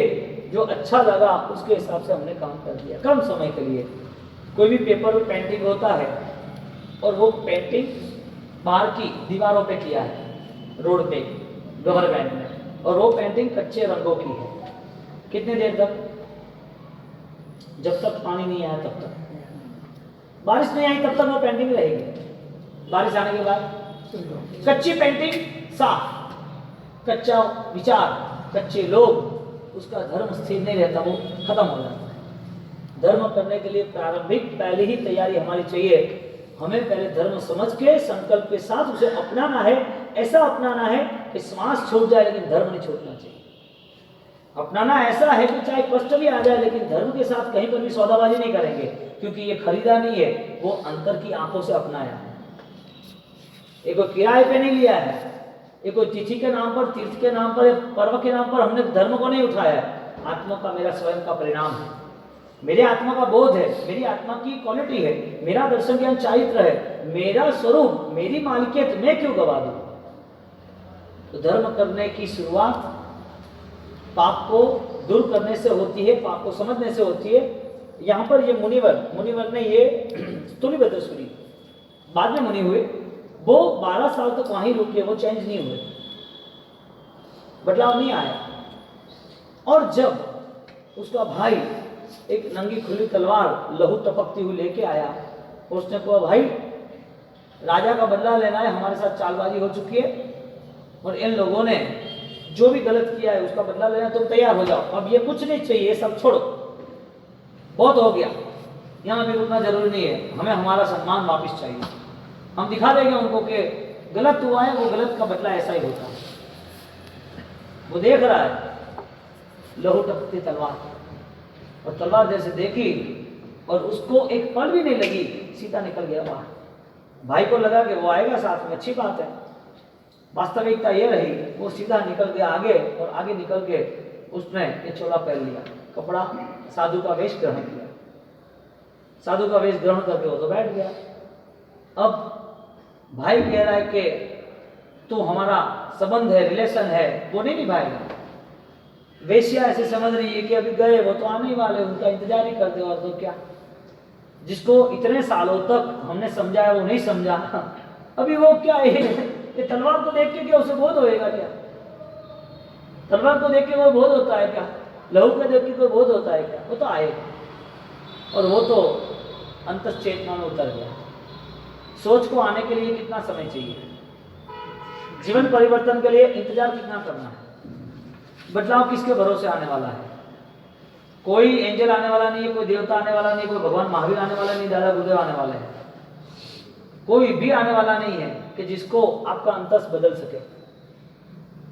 जो अच्छा लगा उसके हिसाब से हमने काम कर दिया। कम समय के लिए कोई भी पेपर में पेंटिंग होता है और वो पेंटिंग बाहर की दीवारों पे किया है, रोड पे, गवर्नमेंट ने, और वो पेंटिंग कच्चे रंगों की है। कितने देर तक? जब तक पानी नहीं आया तब तक, बारिश नहीं आई तब तक वो पेंटिंग रहेगी। बारिश आने के बाद कच्ची पेंटिंग साफ, कच्चा विचार, कच्चे लोग, उसका धर्म स्थिर नहीं रहता, वो खत्म हो जाता है। धर्म करने के लिए प्रारंभिक पहले ही तैयारी हमारी चाहिए। हमें पहले धर्म समझ के संकल्प के साथ उसे अपनाना है। ऐसा अपनाना है कि श्वास छूट जाए लेकिन धर्म नहीं छूटना चाहिए। अपनाना ऐसा है कि चाहे कष्ट भी आ जाए लेकिन धर्म के साथ कहीं पर भी सौदाबाजी नहीं करेंगे, क्योंकि ये खरीदा नहीं है, वो अंतर की आंखों से अपनाया है। एक किराए पे नहीं लिया है, ये कोई तिथि के नाम पर, तीर्थ के नाम पर, पर्व के नाम पर हमने धर्म को नहीं उठाया है। आत्मा का मेरा स्वयं का परिणाम है, मेरे आत्मा का बोध है, मेरी आत्मा की क्वालिटी है, मेरा दर्शन ज्ञान चारित्र है, मेरा स्वरूप, मेरी मालिकियत, मैं क्यों गवा दूं? तो धर्म करने की शुरुआत पाप को दूर करने से होती है, पाप को समझने से होती है। यहाँ पर ये मुनिवर ने ये तुलिभद्र सूरी बाद में मुनि हुए, वो 12 साल तक वहीं रुके, वो चेंज नहीं हुए, बदलाव नहीं आया। और जब उसका भाई एक नंगी खुली तलवार लहू टपकती हुई लेके आया, उसने कहा भाई राजा का बदला लेना है, हमारे साथ चालबाजी हो चुकी है और इन लोगों ने जो भी गलत किया है उसका बदला लेना, तुम तैयार हो जाओ, अब ये कुछ नहीं चाहिए, ये सब छोड़ो, बहुत हो गया, यहाँ भी रुकना जरूरी नहीं है, हमें हमारा सम्मान वापस चाहिए। हम दिखा देंगे उनको कि गलत हुआ है, वो गलत का बदला ऐसा ही होता है। वो देख रहा है लहू टपकती तलवार, और तलवार जैसे देखी और उसको एक पल भी नहीं लगी, सीधा निकल गया बाहर। भाई को लगा कि वो आएगा साथ में, अच्छी बात है। वास्तविकता ये रही, वो सीधा निकल गया आगे, और आगे निकल के उसने ये चोला पहन लिया, कपड़ा, साधु का वेश ग्रहण किया। साधु का वेश ग्रहण करके वो तो बैठ गया। अब भाई कह रहा है कि तू हमारा संबंध है, रिलेशन है, वो नहीं निभाएगा। वेश्या ऐसे समझ रही है कि अभी गए, वो तो आने ही वाले, उनका इंतजार ही कर दे, और तो क्या। जिसको इतने सालों तक हमने समझाया वो नहीं समझा, अभी वो क्या है, ये तलवार को देख के क्या उसे बोध होएगा क्या? तलवार को देख के वो बोध होता है क्या? लहू को देख के कोई बोध होता है क्या? वो तो आएगा, और वो तो अंतश्चेतना में उतर गया। सोच को आने के लिए कितना समय चाहिए? जीवन परिवर्तन के लिए इंतजार कितना करना है? बदलाव किसके भरोसे आने वाला है? कोई एंजल आने वाला नहीं है, कोई देवता आने वाला नहीं, कोई भगवान महावीर आने वाला नहीं, दादा गुरुदेव आने वाले हैं। कोई भी आने वाला नहीं है कि जिसको आपका अंतस बदल सके,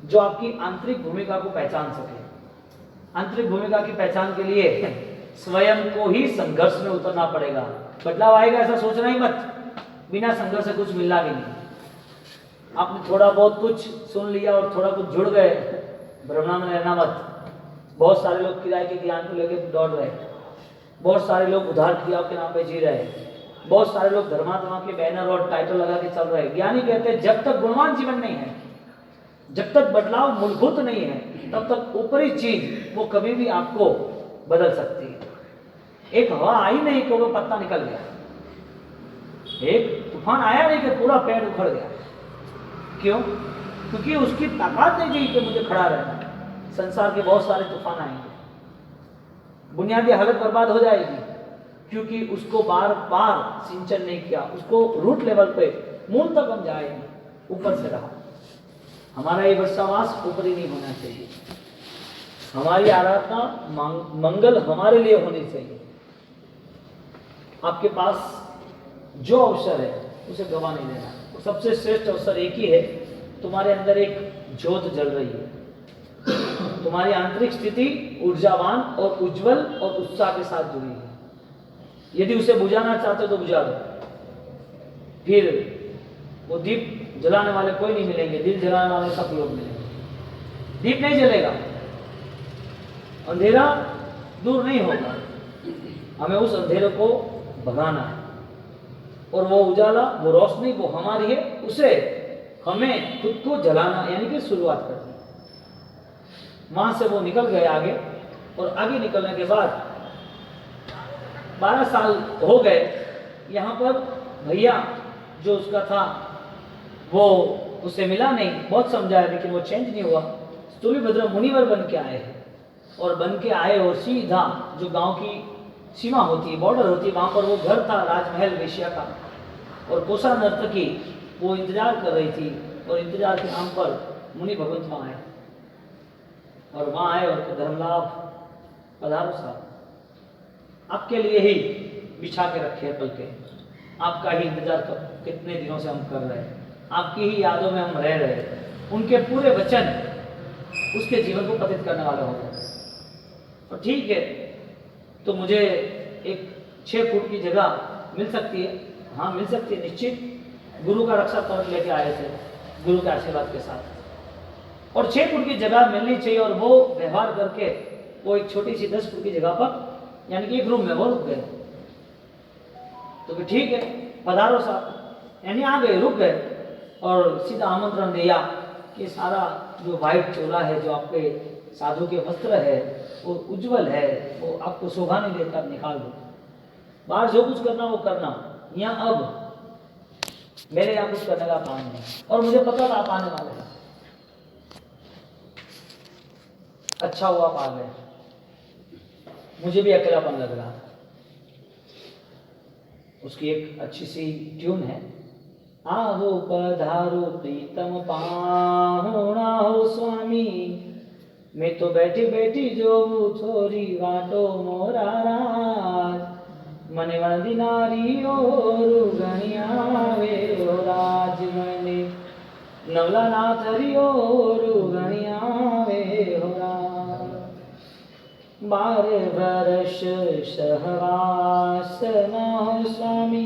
जो आपकी आंतरिक भूमिका को पहचान सके। आंतरिक भूमिका की पहचान के लिए स्वयं को ही संघर्ष में उतरना पड़ेगा। बदलाव आएगा ऐसा सोचना ही मत, बिना संघर्ष से कुछ मिलना भी नहीं। आपने थोड़ा बहुत कुछ सुन लिया और थोड़ा कुछ जुड़ गए, भ्रमणा में रहना मत। बहुत सारे लोग किराए के ज्ञान को लेकर दौड़ रहे हैं, बहुत सारे लोग उधार क्रियाओं के नाम पे जी रहे हैं, बहुत सारे लोग धर्मात्मा के बैनर और टाइटल लगा के चल रहे हैं। ज्ञानी कहते हैं जब तक गुणवान जीवन नहीं है, जब तक बदलाव मूलभूत नहीं है, तब तक ऊपरी चीज वो कभी भी आपको बदल सकती है। एक हवा आई नहीं कि वो पत्ता निकल गया, एक तूफान आया नहीं कि पूरा पेड़ उखड़ गया। क्यों? क्योंकि उसकी ताकत नहीं थी कि मुझे खड़ा रहना। संसार के बहुत सारे तूफान आएंगे, बुनियादी हालत बर्बाद हो जाएगी, क्योंकि उसको बार बार सिंचन नहीं किया, उसको रूट लेवल पे मूल तक हम जाएंगे, ऊपर से रहा। हमारा ये वर्षावास ऊपरी नहीं होना चाहिए, हमारी आराधना मंगल हमारे लिए होनी चाहिए। आपके पास जो अवसर है उसे गवा नहीं देना। सबसे श्रेष्ठ अवसर एक ही है, तुम्हारे अंदर एक ज्योत जल रही है, तुम्हारी आंतरिक स्थिति ऊर्जावान और उज्जवल और उत्साह के साथ जुड़ी है। यदि उसे बुझाना चाहते हो तो बुझा दो, फिर वो दीप जलाने वाले कोई नहीं मिलेंगे, दिल जलाने वाले सब लोग मिलेंगे। दीप नहीं जलेगा, अंधेरा दूर नहीं होगा, हमें उस अंधेरे को भगाना है। और वो उजाला, वो रोशनी, वो हमारी है, उसे हमें खुद को जलाना यानी कि शुरुआत करनी। वहां से वो निकल गए आगे, और आगे निकलने के बाद 12 साल हो गए। यहाँ पर भैया जो उसका था वो उसे मिला नहीं, बहुत समझाया लेकिन वो चेंज नहीं हुआ। स्थूलीभद्र मुनिवर बन के आए हैं, और बन के आए और सीधा जो गांव की सीमा होती है, बॉर्डर होती है, वहां पर वो घर था राजमहल वेश्या का, और कोसा नर्तकी वो इंतजार कर रही थी, और इंतजार के नाम पर मुनि भगवंत वहां आए, और वहां आए और धर्मलाभ पधारो साहब, आपके लिए ही बिछा के रखे हैं पलके, आपका ही इंतजार कितने दिनों से हम कर रहे हैं, आपकी ही यादों में हम रह रहे हैं। उनके पूरे वचन उसके जीवन को पतित करने वाले हो गए। और ठीक है, तो मुझे एक 6 फुट की जगह मिल सकती है, हाँ मिल सकती है निश्चित। गुरु का रक्षा कवच लेके आए थे गुरु के आशीर्वाद के साथ, और 6 फुट की जगह मिलनी चाहिए। और वो व्यवहार करके वो एक छोटी सी 10 फुट की जगह पर यानी कि एक रूम में वो रुक गए। तो फिर ठीक है, पधारो साहब, यानी आ गए, रुक गए, और सीधा आमंत्रण दिया कि सारा जो व्हाइट चोला है, जो आपके साधु के वस्त्र है, वो उज्जवल है, वो आपको शोभा नहीं देता, निकाल दो। बाहर जो कुछ करना वो करना, यहाँ अब मेरे यहाँ कुछ करने का काम नहीं। और मुझे पता था आप आने वाले हैं, अच्छा हुआ आप आ गए, मुझे भी अकेलापन लग रहा था। उसकी एक अच्छी सी ट्यून है, आवो पधारो प्रीतम पाहुणा हो स्वामी, मैं तो बैठी बैठी जो छोरी वाटो मोरा राज, मने वणदी नारी ओरु गणिया वे हो राज, मने नवला नाथ हरि ओरु गणिया वे हो राज। 12 वर्ष सहवास न हो स्वामी,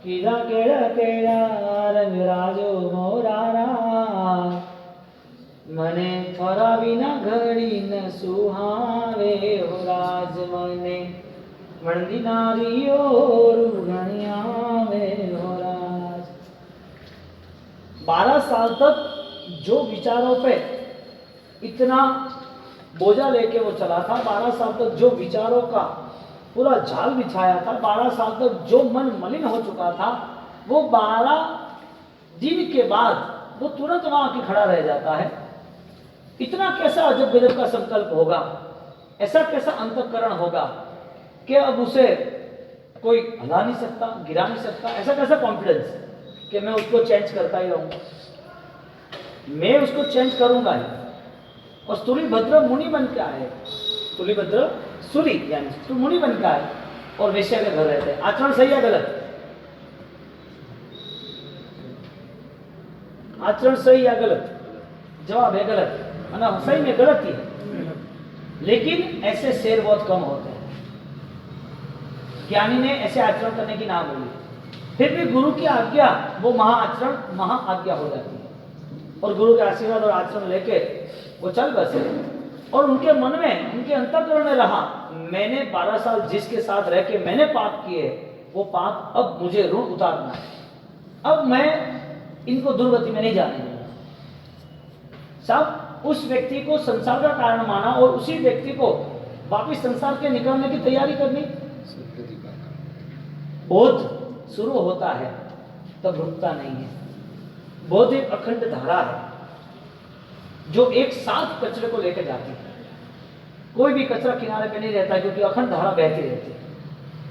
कीड़ा केड़ा केड़ा रंग राजो मोरा राज, मने थोड़ा बिना घड़ी न सुहावे हो राज, मने वणदी नारी ओरु गणिया वे हो राज। 12 साल तक जो विचारों पे इतना बोझा लेके वो चला था, 12 साल तक जो विचारों का पूरा जाल बिछाया था, 12 साल तक जो मन मलिन हो चुका था, वो 12 दिन के बाद वो तुरंत वहां आके खड़ा रह जाता है। इतना कैसा अजब गजब का संकल्प होगा, ऐसा कैसा अंतःकरण होगा कि अब उसे कोई हला नहीं सकता, गिरा नहीं सकता। ऐसा कैसा कॉन्फिडेंस कि मैं उसको चेंज करता ही रहूंगा, मैं उसको चेंज करूंगा ही। और स्थूलीभद्र मुनि बन के आए, स्थूलीभद्र सूरी यानी मुनि बन के आए, और वेश्या के घर रहते हैं। आचरण सही है गलत? आचरण सही या गलत? जवाब है गलत, है ना? सही में गलत ही है, लेकिन ऐसे शेर बहुत कम होते हैं। ज्ञानी ने ऐसे आचरण करने की ना बोली, फिर भी गुरु की आज्ञा वो महाआचरण महा आज्ञा हो जाती है, और गुरु के आशीर्वाद और आचरण लेके वो चल बसे। और उनके मन में, उनके अंतःकरण में रहा, मैंने 12 साल जिसके साथ रह के मैंने पाप किए, वो पाप अब मुझे ऋण उतारना है, अब मैं इनको दुर्गति में नहीं जाने दूंगा। साहब उस व्यक्ति को संसार का कारण माना और उसी व्यक्ति को वापिस संसार के निकलने की तैयारी करनी। बोध शुरू होता है तब रुकता नहीं है। बोध एक अखंड धारा है जो एक साथ कचरे को लेकर जाती है। कोई भी कचरा किनारे पे नहीं रहता क्योंकि अखंड धारा बहती रहती है।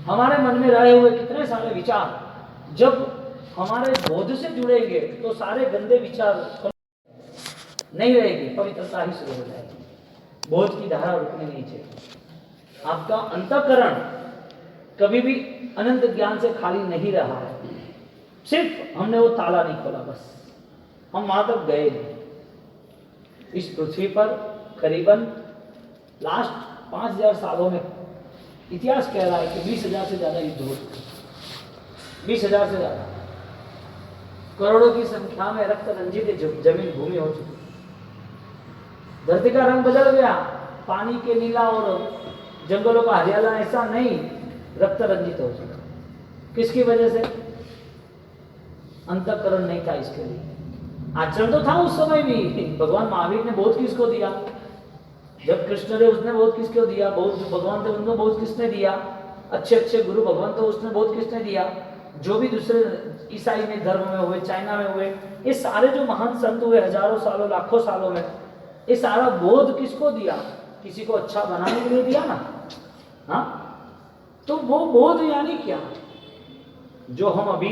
हमारे मन में रहे हुए कितने सारे विचार जब हमारे बोध से जुड़ेंगे तो सारे गंदे विचार नहीं रहेगी, पवित्रता ही शुरू हो जाएगी। बोध की धारा रुकनी नहीं चाहिए। आपका अंतःकरण कभी भी अनंत ज्ञान से खाली नहीं रहा है, सिर्फ हमने वो ताला नहीं खोला, बस हम वहां तक गए नहीं। इस पृथ्वी पर करीबन लास्ट 5000 सालों में इतिहास कह रहा है कि 20,000 से ज्यादा युद्ध हो चुके, 20,000 से ज्यादा, करोड़ों की संख्या में रक्त रंजित जमीन भूमि हो चुकी, धरती का रंग बदल गया, पानी के नीला और जंगलों का हरियाला ऐसा नहीं, रक्त रंजित हो चुका। किसकी वजह से? अंतःकरण नहीं था इसके लिए। आचरण तो था उस समय भी। भगवान महावीर ने बोध किसको दिया? जब कृष्ण थे उसने बोध किसको दिया? बोध भगवान थे उनको बोध किसने दिया? अच्छे अच्छे गुरु भगवान तो उसने बोध किसने दिया? जो भी दूसरे ईसाई में धर्म में हुए, चाइना में हुए, ये सारे जो महान संत हुए हजारों सालों लाखों सालों में, ये सारा बोध किसको दिया? किसी को अच्छा बनाने के लिए दिया ना। हाँ, तो वो बोध यानी क्या? जो हम अभी,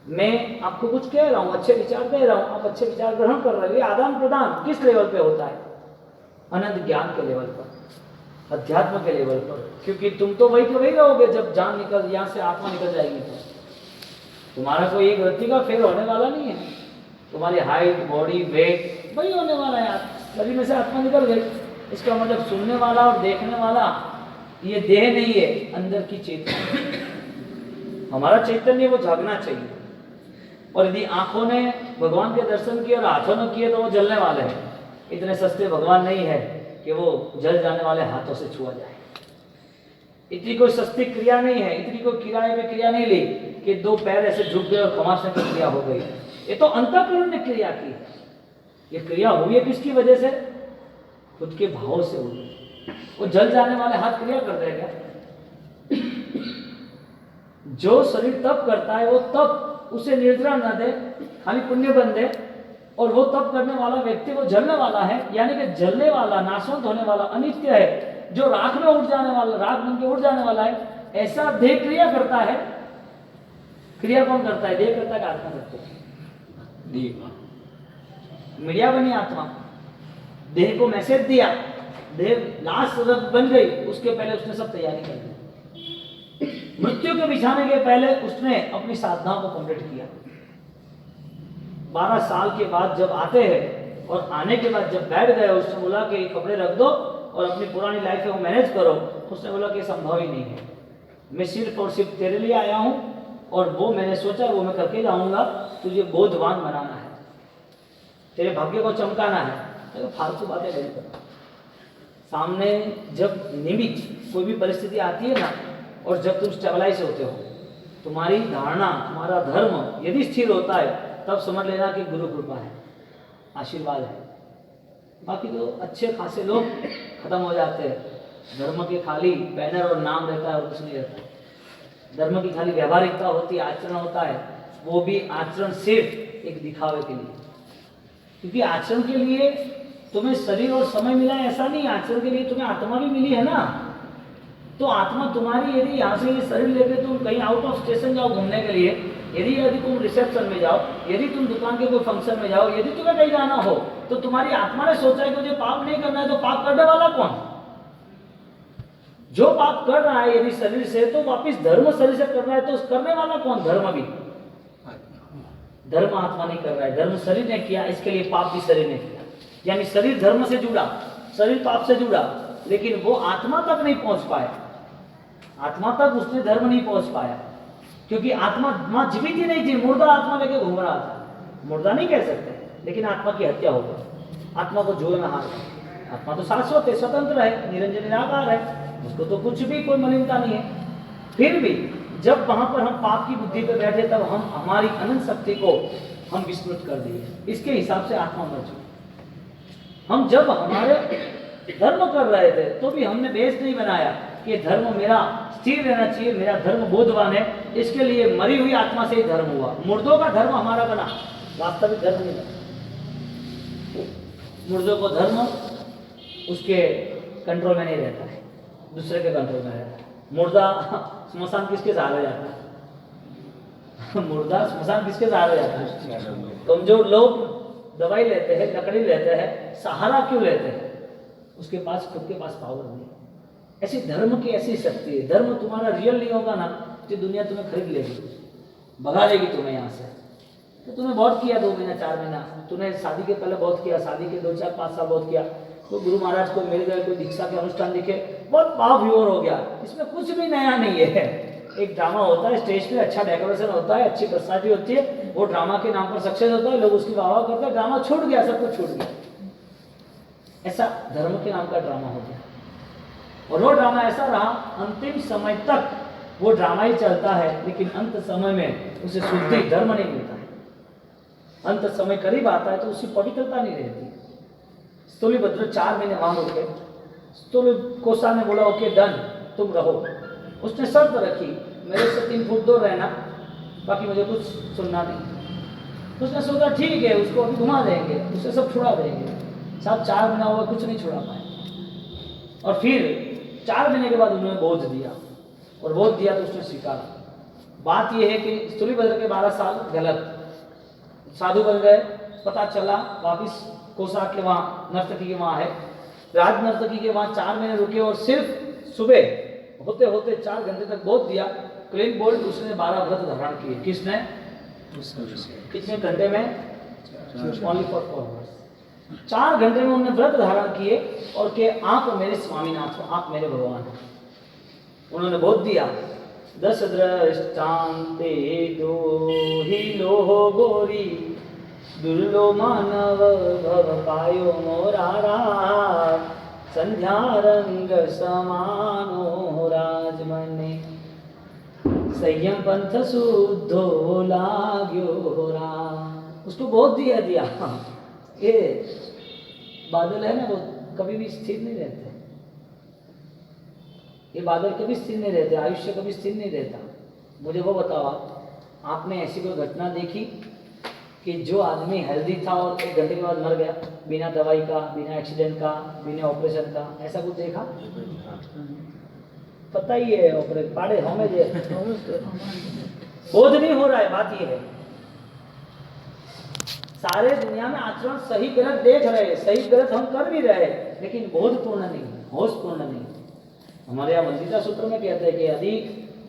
मैं आपको कुछ कह रहा हूं, अच्छे विचार कह रहा हूं, आप अच्छे विचार ग्रहण कर रहे हो, ये आदान प्रदान किस लेवल पे होता है? अनंत ज्ञान के लेवल पर, अध्यात्म के लेवल पर। क्योंकि तुम तो वही के वही रहोगे जब जान निकल, यहां से आत्मा निकल जाएगी तो तुम्हारा कोई एक व्यक्ति का फेल होने वाला नहीं है। तुम्हारी हाइट, बॉडी, वेट वही होने वाला है। शरीर में से आत्मा निकल गई, इसका मतलब सुनने वाला और देखने वाला ये देह नहीं है, अंदर की चेतना। हमारा चैतन्य वो जागना चाहिए। और यदि आंखों ने भगवान के दर्शन किए और हाथों ने किए तो वो जलने वाले हैं। इतने सस्ते भगवान नहीं है कि वो जल जाने वाले हाथों से छुआ जाए। इतनी कोई सस्ती क्रिया नहीं है, इतनी कोई किराए पे क्रिया नहीं ली कि 2 पैर ऐसे झुक गए और खमासने की क्रिया हो गई। ये तो अंतःकरण ने क्रिया की। ये क्रिया हुई है किसकी वजह से? खुद के भाव से हुई। वो जल जाने वाले हाथ क्रिया कर देगा। जो शरीर तप करता है वो तप उसे निर्जरा न दे, खाली पुण्य बन दे, और वो तप करने वाला व्यक्ति वो जलने वाला है, यानी कि जलने वाला, नाशवंत होने वाला, अनित्य है, जो राख में उठ जाने वाला, राख बन के उठ जाने वाला है। ऐसा देह क्रिया करता है। क्रिया कौन करता है? देह करता है, आत्मा करता है। मीडिया बनी आत्मा, देह को मैसेज दिया, देह लाश बन गई, उसके पहले उसने सब तैयारी कर दी। मृत्यु के बिछाने के पहले उसने अपनी साधनाओं को कंप्लीट किया। 12 साल के बाद जब आते हैं और आने के बाद जब बैठ गए, उसने बोला कि कपड़े रख दो और अपनी पुरानी लाइफ है वो मैनेज करो। उसने बोला कि संभव ही नहीं है, मैं सिर्फ और सिर्फ तेरे लिए आया हूं और वो मैंने सोचा वो मैं करके जाऊंगा। तुझे बोधवान बनाना है, तेरे भाग्य को चमकाना है। तो फालतू बातें नहीं करना। सामने जब निमित्त कोई भी परिस्थिति आती है ना, और जब तुम स्टेबलाइज होते हो, तुम्हारी धारणा, तुम्हारा धर्म यदि स्थिर होता है, तब समझ लेना कि गुरु कृपा है, आशीर्वाद है। बाकी तो अच्छे खासे लोग खत्म हो जाते हैं। धर्म के खाली बैनर और नाम रहता है और कुछ नहीं रहता। धर्म की खाली व्यवहारिकता होती है, आचरण होता है, वो भी आचरण सिर्फ एक दिखावे के लिए। क्योंकि आचरण के लिए तुम्हें शरीर और समय मिला है ऐसा नहीं, आचरण के लिए तुम्हें आत्मा भी मिली है ना। तो आत्मा तुम्हारी, यदि यहाँ से ये शरीर लेके तुम कहीं आउट ऑफ स्टेशन जाओ घूमने के लिए, यदि तुम रिसेप्शन में जाओ, यदि तुम दुकान के कोई फंक्शन में जाओ, यदि तुम्हें कहीं जाना हो, तो तुम्हारी आत्मा ने सोचा है कि मुझे पाप नहीं करना है, तो पाप करने वाला कौन? जो पाप कर रहा है यदि शरीर से, तो वापिस धर्म शरीर से कर रहा है, तो करने वाला कौन? धर्म भी। धर्म आत्मा नहीं कर रहा है, धर्म शरीर ने किया, इसके लिए पाप भी शरीर ने किया। यानी शरीर धर्म से जुड़ा, शरीर पाप से जुड़ा, लेकिन वो आत्मा तक नहीं पहुंच पाया। आत्मा तक उसने धर्म नहीं पहुंच पाया, क्योंकि आत्मा मां जीवित ही नहीं थी, मुर्दा आत्मा लेके घूम रहा था। मुर्दा नहीं कह सकते, लेकिन आत्मा की हत्या हो गई, आत्मा को जुए में हार गई। आत्मा तो शाश्वत है, स्वतंत्र है, निरंजन निराकार है, उसको तो कुछ भी कोई मलिनता नहीं है। फिर भी जब वहां पर हम पाप की बुद्धि पे बैठे तब हम हमारी अनंत शक्ति को हम विस्मृत कर दिए, इसके हिसाब से आत्मा मर चुकी। हम जब हमारे धर्म कर रहे थे तो भी हमने बेस नहीं बनाया कि धर्म मेरा स्थिर रहना चाहिए, मेरा धर्म बोधवान है, इसके लिए मरी हुई आत्मा से ही धर्म हुआ। मुर्दों का धर्म हमारा बना, वास्तविक धर्म नहीं बना। मुर्दों को धर्म उसके कंट्रोल में नहीं रहता है, दूसरे के कंट्रोल में रहता है। मुर्दा स्मशान किसके सहारे जाता है? मुर्दा स्मशान किसके सहारे जाता है? कमजोर लोग दवाई लेते हैं, लकड़ी लेते हैं, सहारा क्यों लेते हैं? उसके पास खुद के पास पावर नहीं। ऐसी धर्म की ऐसी शक्ति है। धर्म तुम्हारा रियल नहीं होगा ना तो दुनिया तुम्हें खरीद लेगी, भगा देगी तुम्हें यहाँ से। तो तूने बहुत किया 2 महीना 4 महीना, तूने शादी के पहले बहुत किया, शादी के 2 4 5 साल बहुत किया, तो गुरु महाराज को मिल गए, कोई दीक्षा के अनुष्ठान दिखे, बहुत भाव विभोर हो गया। इसमें कुछ भी नया नहीं है। एक ड्रामा होता है, स्टेज पे अच्छा डेकोरेशन होता है, अच्छी प्रसादी होती है, वो ड्रामा के नाम पर सक्सेस होता है, लोग उसकी वाह करते हैं, ड्रामा छूट गया, सब कुछ छूट गया। ऐसा धर्म के नाम का ड्रामा हो गया और वो ड्रामा ऐसा रहा अंतिम समय तक, वो ड्रामा ही चलता है, लेकिन अंत समय में उसे शुद्धि धर्म नहीं मिलता है। अंत समय करीब आता है तो उसकी पवित्रता नहीं रहती। स्थूलिभद्र 4 महीने वहां रुके। स्थूलिकोसा ने बोला ओके डन, तुम रहो। उसने शर्त रखी मेरे से 3 फुट दूर रहना, बाकी मुझे कुछ सुनना नहीं। उसने सोचा ठीक है, उसको अभी घुमा देंगे, उसे सब छुड़ा देंगे। साहब 4 महीना हुआ, कुछ नहीं छुड़ा पाए। और फिर 4 महीने के बाद उन्होंने बोध दिया, और बोध दिया तो उसने स्वीकारा। बात यह है कि स्थूलिभद्र के 12 साल गलत, साधु बन गए, पता चला वापिस कोसा के वहाँ नर्तकी के वहाँ है, राज नर्तकी के वहाँ 4 महीने रुके और सिर्फ सुबह होते होते 4 घंटे तक बोध दिया। क्लीन बोल्ड उसने 12 व्रत धारण किए। किसने? कितने घंटे में? Only for 4 hours. 4 घंटे में उन्होंने व्रत धारण किए और के आप मेरे स्वामीनाथ हो, आप मेरे भगवान हो। उन्होंने बोध दिया 10 दृष्टांते दो ही लोह गोरी, दुर्लो मानव भव पायो मोरारा, संध्या रंग समानो राजमने, संयम पंथ शुद्धो लाग्यो राम। उसको बोध दिया। ये बादल है ना, वो कभी भी स्थिर नहीं रहते। ये बादल कभी स्थिर नहीं रहते, आयुष्य कभी स्थिर नहीं रहता। मुझे वो बताओ, आपने ऐसी कोई घटना देखी कि जो आदमी हेल्दी था और 1 घंटे के बाद मर गया, बिना दवाई का, बिना एक्सीडेंट का, बिना ऑपरेशन का? ऐसा कुछ देखा? पता ही है ऑपरेशन पाड़े हमें बोध नहीं हो रहा है। बात ये है सारे दुनिया में आचरण सही गलत देख रहे हैं, सही गलत हम कर भी रहे हैं, लेकिन बोध पूर्ण नहीं, होश पूर्ण नहीं। हमारे यहाँ वंदिता सूत्र में कहते हैं कि यदि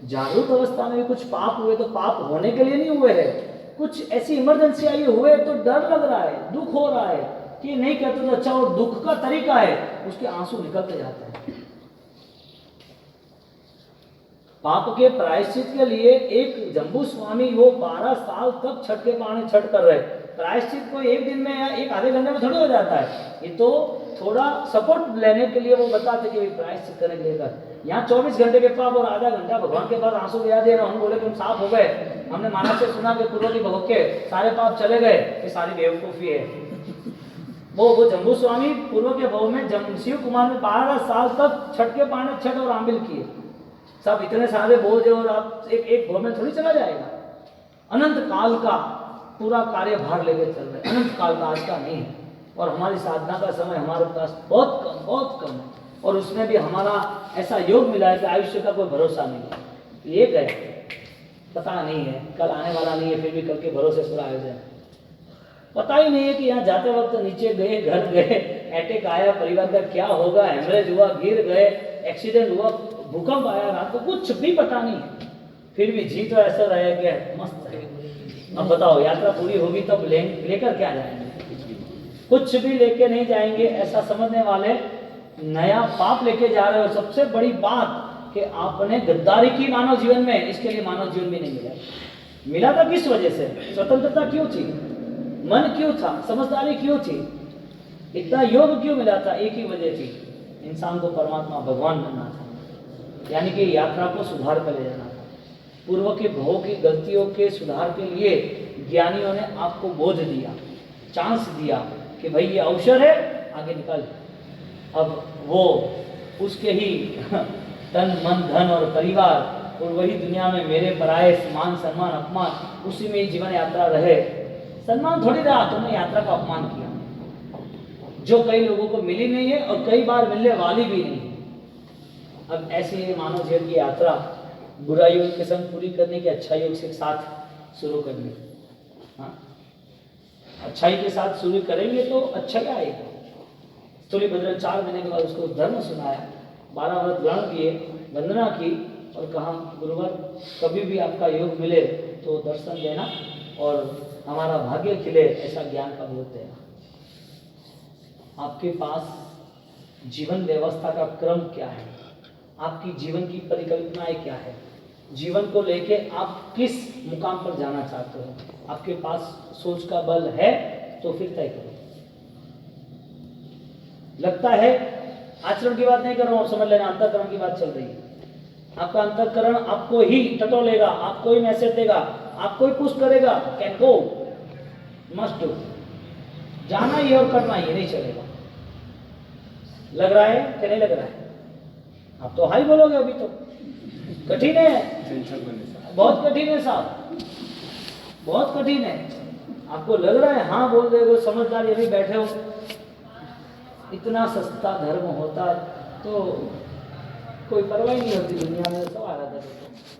जागरूक अवस्था में भी कुछ पाप हुए तो पाप होने के लिए नहीं हुए हैं, कुछ ऐसी इमरजेंसी आई हुए तो डर लग रहा है, दुख हो रहा है कि नहीं कहते तो अच्छा, और दुख का तरीका है उसके आंसू निकलते जाते हैं। पाप के प्रायश्चित के लिए एक जम्बू स्वामी वो 12 साल तक छठ के पानी छठ कर रहे। प्रायश्चित को 1 दिन में या 1 आधे घंटे में थोड़ा हो जाता है, ये तो थोड़ा सपोर्ट लेने के लिए वो बताते कि प्रायश्चित करने के लिए कर। यहाँ 24 घंटे के पाप और आधा घंटा भगवान के पास आंसू बजा दे रहे। हम बोले कि हम साफ हो गए, हमने मानस से सुना कि पूर्व की भगव के सारे पाप चले गए, ये सारी बेवकूफी है। वो जम्बू स्वामी पूर्व के भव में शिव कुमार में 12 साल तक छठ के पानी छठ और आमिल किए। सब इतने सारे बोझ और आप एक भव में थोड़ी चला जाएगा। अनंत काल का पूरा कार्य भार लेके चल रहे, अनंत काल का, आज का नहीं है। और हमारी साधना का समय हमारे पास बहुत कम है, और उसमें भी हमारा ऐसा योग मिला है कि आयुष्य का कोई भरोसा नहीं है। ये गए, पता नहीं है कल आने वाला नहीं है, फिर भी कल के भरोसे पूरा आयोजन पता ही नहीं है कि यहाँ जाते वक्त नीचे गए, घर गए, अटैक आया, परिवार का क्या होगा, हेमरेज हुआ, गिर गए, एक्सीडेंट हुआ, भूकंप आया रात को, कुछ भी पता नहीं है। फिर भी जी तो ऐसा रहेगा मस्त है। अब बताओ यात्रा पूरी होगी तब लेकर क्या जाएंगे? कुछ भी लेके नहीं जाएंगे। ऐसा समझने वाले नया पाप लेके जा रहे हो। सबसे बड़ी बात कि आपने गद्दारी की मानव जीवन में, इसके लिए मानव जीवन भी नहीं मिला। मिला था किस वजह से? स्वतंत्रता क्यों थी? मन क्यों था? समझदारी क्यों थी? इतना योग क्यों मिला था? एक ही वजह थी, इंसान को परमात्मा भगवान बनना था, यानी कि यात्रा को सुधार कर ले जाना था। पूर्व के भवों की गलतियों के सुधार के लिए ज्ञानियों ने आपको बोध दिया, चांस दिया कि भाई ये अवसर है, आगे निकल। अब वो उसके ही तन मन धन और परिवार और वही दुनिया में मेरे पराये मान सम्मान अपमान, उसी में ही जीवन यात्रा रहे। सम्मान थोड़ी रहा, तुमने यात्रा का अपमान किया, जो कई लोगों को मिली नहीं है और कई बार मिलने वाली भी नहीं है। अब ऐसे मानव जीवन की यात्रा बुरा योग के संग पूरी करने की अच्छा योग के साथ शुरू करनी। हाँ, अच्छाई के साथ शुरू करेंगे तो अच्छा क्या आएगा। तुलिभद्र 4 महीने के बाद उसको धर्म सुनाया, 12 व्रत ग्रहण किए, वंदना की और कहा गुरुवर कभी भी आपका योग मिले तो दर्शन देना और हमारा भाग्य खिले ऐसा ज्ञान का बोध देना। आपके पास जीवन व्यवस्था का क्रम क्या है, आपकी जीवन की परिकल्पनाएं क्या है, जीवन को लेके आप किस मुकाम पर जाना चाहते हो, आपके पास सोच का बल है तो फिर तय करो। लगता है आचरण की बात नहीं कर रहा हूं, समझ लेना अंतःकरण की बात चल रही है। आपका अंतःकरण आपको ही टटोलेगा, आपको ही मैसेज देगा, आपको ही पुश करेगा, कैन गो, मस्ट डू, जाना ही और करना ही, नहीं चलेगा। लग रहा है कि नहीं लग रहा है? आप तो हाई बोलोगे, अभी तो कठिन है, बहुत कठिन है साहब, बहुत कठिन है। आपको लग रहा है हाँ बोल देगा, समझदार ये भी बैठे हो। इतना सस्ता धर्म होता तो कोई परवाह नहीं होती दुनिया में, सब आराधना करते।